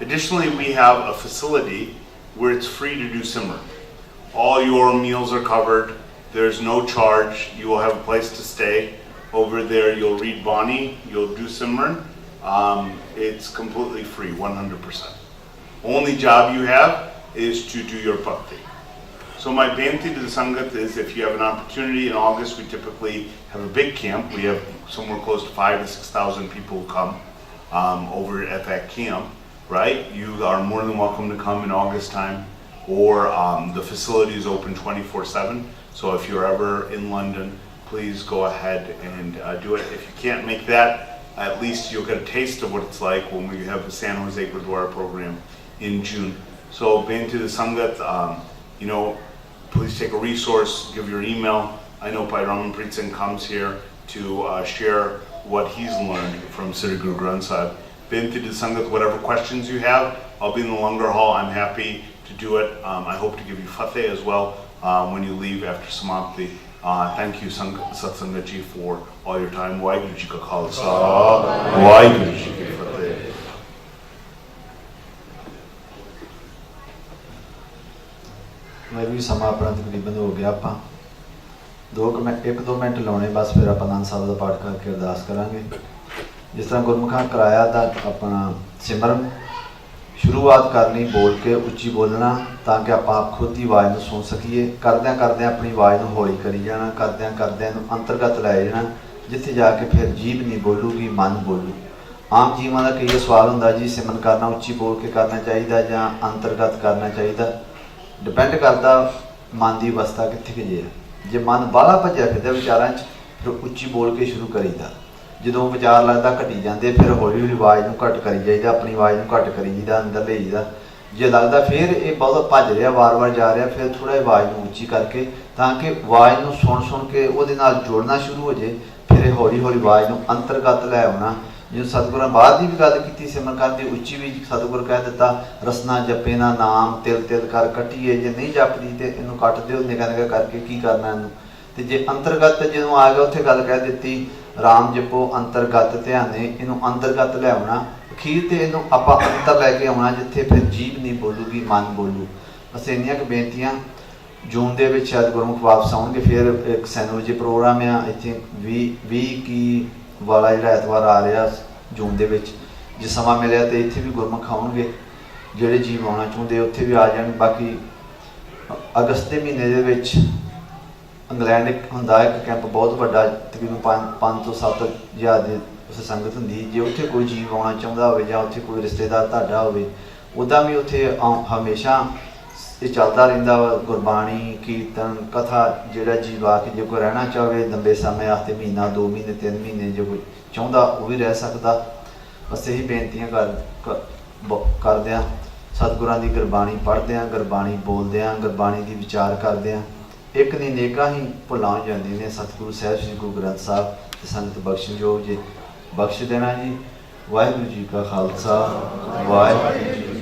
Additionally, we have a facility where it's free to do Simran. All your meals are covered. There's no charge. You will have a place to stay. Over there, you'll read Bani, you'll do Simran. It's completely free, 100%. Only job you have is to do your bhakti. So my Bhante to the Sangat is, if you have an opportunity in August, we typically have a big camp. We have somewhere close to 5,000 to 6,000 people who come over at that camp, right? You are more than welcome to come in August time, or the facility is open 24/7. So if you're ever in London, please go ahead and do it. If you can't make that, at least you'll get a taste of what it's like when we have the San Jose Gurudwara program in June. So Bhante to the Sangat, please take a resource, give your email. I know Bhai Ramanpreet Singh comes here to share what he's learned from Sri Guru Granth Sahib. Bhante to the Sangat, whatever questions you have, I'll be in the Langar Hall. I'm happy to do it. I hope to give you fateh as well when you leave after Samapti. Thank you, Satsangat Ji, for all your time. Waheguru Ji Ka Khalsa, Waheguru Ji Ki Fateh. मैं भी समा अपना तकरीबन हो गया। आप 1-2 minute लाने बस, फिर आप आनंद साहब का पाठ करके अरदास करांगे। जिस तरह गुरमुखां कराया था अपना सिमरन, शुरुआत करनी बोल के उच्ची बोलना, ताकि आप खुद ही आवाज़ सुन सकीए। करद्या करद्या अपनी आवाज़ हौली करी जाना, करद्या करद्या अंतर्गत लै जाना, जिथे जाके फिर जीभ नहीं बोलूगी, मन बोलू। ਆਮ ਜੀਵਾਂ ਦਾ ਕਈ ਸਵਾਲ ਹੁੰਦਾ ਜੀ ਸਿਮਰਨ ਕਰਨਾ ਉੱਚੀ ਬੋਲ ਕੇ ਕਰਨਾ ਚਾਹੀਦਾ ਜਾਂ ਅੰਤਰਗਤ ਕਰਨਾ ਚਾਹੀਦਾ। ਡਿਪੈਂਡ ਕਰਦਾ ਮਨ ਦੀ ਅਵਸਥਾ ਕਿੱਥੇ ਕੁ ਜੇ ਹੈ। ਜੇ ਮਨ ਬਾਹਲਾ ਭੱਜਿਆ ਫਿਰਦਾ ਵਿਚਾਰਾਂ 'ਚ ਫਿਰ ਉੱਚੀ ਬੋਲ ਕੇ ਸ਼ੁਰੂ ਕਰੀਦਾ। ਜਦੋਂ ਵਿਚਾਰ ਲੱਗਦਾ ਘਟੀ ਜਾਂਦੇ ਫਿਰ ਹੌਲੀ ਹੌਲੀ ਆਵਾਜ਼ ਨੂੰ ਘੱਟ ਕਰੀ ਜਾਈਦਾ, ਆਪਣੀ ਆਵਾਜ਼ ਨੂੰ ਘੱਟ ਕਰੀ ਜਾਈਦਾ, ਅੰਦਰ ਲੈ ਜਾਈਦਾ। ਜੇ ਲੱਗਦਾ ਫਿਰ ਇਹ ਬਹੁਤ ਭੱਜ ਰਿਹਾ ਵਾਰ-ਵਾਰ ਜਾ ਰਿਹਾ ਫਿਰ ਥੋੜ੍ਹਾ ਜਿਹਾ ਆਵਾਜ਼ ਨੂੰ ਉੱਚੀ ਕਰਕੇ ਤਾਂ ਕਿ ਆਵਾਜ਼ ਨੂੰ ਸੁਣ ਕੇ ਉਹਦੇ ਨਾਲ ਜੁੜਨਾ ਸ਼ੁਰੂ ਹੋ ਜੇ। ਫਿਰ ਇਹ ਹੌਲੀ ਹੌਲੀ ਆਵਾਜ਼ ਨੂੰ ਅੰਤਰਗਤ ਲੈ ਆਉਣਾ। ਜਿਵੇਂ ਸਤਿਗੁਰਾਂ ਬਾਅਦ ਦੀ ਵੀ ਗੱਲ ਕੀਤੀ ਸਿਮਰਨ ਕਰਨ ਦੀ ਉੱਚੀ ਵੀ ਸਤਿਗੁਰ ਕਹਿ ਦਿੱਤਾ ਰਸਨਾ ਜਪੇ ਨਾ ਨਾਮ ਤਿਲ ਤਿਲ ਕਰ ਕੱਟੀਏ। ਜੇ ਨਹੀਂ ਜਪਦੀ ਤੇ ਇਹਨੂੰ ਕੱਟ ਦਿਓ ਨਿੱਕਾ ਨਿੱਕਾ ਕਰਕੇ ਕੀ ਕਰਨਾ ਇਹਨੂੰ। ਤੇ ਜੇ ਅੰਤਰਗਤ ਜਦੋਂ ਆ ਗਿਆ ਉੱਥੇ ਗੱਲ ਕਹਿ ਦਿੱਤੀ ਰਾਮ ਜਪੋ ਅੰਤਰਗਤ ਧਿਆਨੇ, ਇਹਨੂੰ ਅੰਤਰਗਤ ਲੈ ਆਉਣਾ। ਅਖੀਰ ਤੇ ਇਹਨੂੰ ਆਪਾਂ ਅੰਤਰ ਲੈ ਕੇ ਆਉਣਾ ਜਿੱਥੇ ਫਿਰ ਜੀਭ ਨਹੀਂ ਬੋਲੂਗੀ ਮਨ ਬੋਲੂ। ਬਸ ਇੰਨੀਆਂ ਕੁ ਬੇਨਤੀਆਂ। ਜੂਨ ਦੇ ਵਿੱਚ ਸ਼ਾਇਦ ਗੁਰਮੁਖ ਵਾਪਸ ਆਉਣਗੇ। ਫਿਰ ਇੱਕ ਸੈਨੋਲੋਜੀ ਪ੍ਰੋਗਰਾਮ ਆ ਇੱਥੇ 20 ਵਾਲਾ ਜਿਹੜਾ ਐਤਵਾਰ ਆ ਰਿਹਾ ਜੂਨ ਦੇ ਵਿੱਚ। ਜੇ ਸਮਾਂ ਮਿਲਿਆ ਤਾਂ ਇੱਥੇ ਵੀ ਗੁਰਮੁਖ ਆਉਣਗੇ ਜਿਹੜੇ ਜੀਵ ਆਉਣਾ ਚਾਹੁੰਦੇ ਉੱਥੇ ਵੀ ਆ ਜਾਣ। ਬਾਕੀ ਅਗਸਤ ਦੇ ਮਹੀਨੇ ਦੇ ਵਿੱਚ ਇੰਗਲੈਂਡ ਇੱਕ ਹੁੰਦਾ ਇੱਕ ਕੈਂਪ ਬਹੁਤ ਵੱਡਾ ਤਕਰੀਬਨ 5 ਤੋਂ 7 ਹਜ਼ਾਰ ਦੀ ਉਸ ਸੰਗਤ ਹੁੰਦੀ। ਜੇ ਉੱਥੇ ਕੋਈ ਜੀਵ ਆਉਣਾ ਚਾਹੁੰਦਾ ਹੋਵੇ ਜਾਂ ਉੱਥੇ ਕੋਈ ਰਿਸ਼ਤੇਦਾਰ ਤੁਹਾਡਾ ਹੋਵੇ ਉੱਦਾਂ ਵੀ ਉੱਥੇ ਹਮੇਸ਼ਾ ਇਹ ਚੱਲਦਾ ਰਹਿੰਦਾ ਵਾ। ਗੁਰਬਾਣੀ ਕੀਰਤਨ ਕਥਾ ਜਿਹੜਾ ਜੀਵ ਆ ਕੇ ਜੇ ਕੋਈ ਰਹਿਣਾ ਚਾਹਵੇ ਲੰਬੇ ਸਮੇਂ ਵਾਸਤੇ ਮਹੀਨਾ 2 ਮਹੀਨੇ 3 ਮਹੀਨੇ ਜੇ ਕੋਈ ਚਾਹੁੰਦਾ ਉਹ ਵੀ ਰਹਿ ਸਕਦਾ। ਬਸ ਇਹੀ ਬੇਨਤੀਆਂ ਕਰਦਿਆਂ ਸਤਿਗੁਰਾਂ ਦੀ ਗੁਰਬਾਣੀ ਪੜ੍ਹਦਿਆਂ ਗੁਰਬਾਣੀ ਬੋਲਦਿਆਂ ਗੁਰਬਾਣੀ ਦੀ ਵਿਚਾਰ ਕਰਦਿਆਂ ਇੱਕ ਨਹੀਂ ਨੇਕਾਂ ਹੀ ਭੁੱਲਾਂ ਹੋ ਜਾਂਦੀਆਂ ਨੇ। ਸਤਿਗੁਰੂ ਸਾਹਿਬ ਸ੍ਰੀ ਗੁਰੂ ਗ੍ਰੰਥ ਸਾਹਿਬ ਤੇ ਸੰਗਤ ਬਖਸ਼ਣਯੋਗ ਜੀ ਬਖਸ਼ ਦੇਣਾ ਜੀ। ਵਾਹਿਗੁਰੂ ਜੀ ਕਾ ਖਾਲਸਾ ਵਾਹਿਗੁਰੂ ਜੀ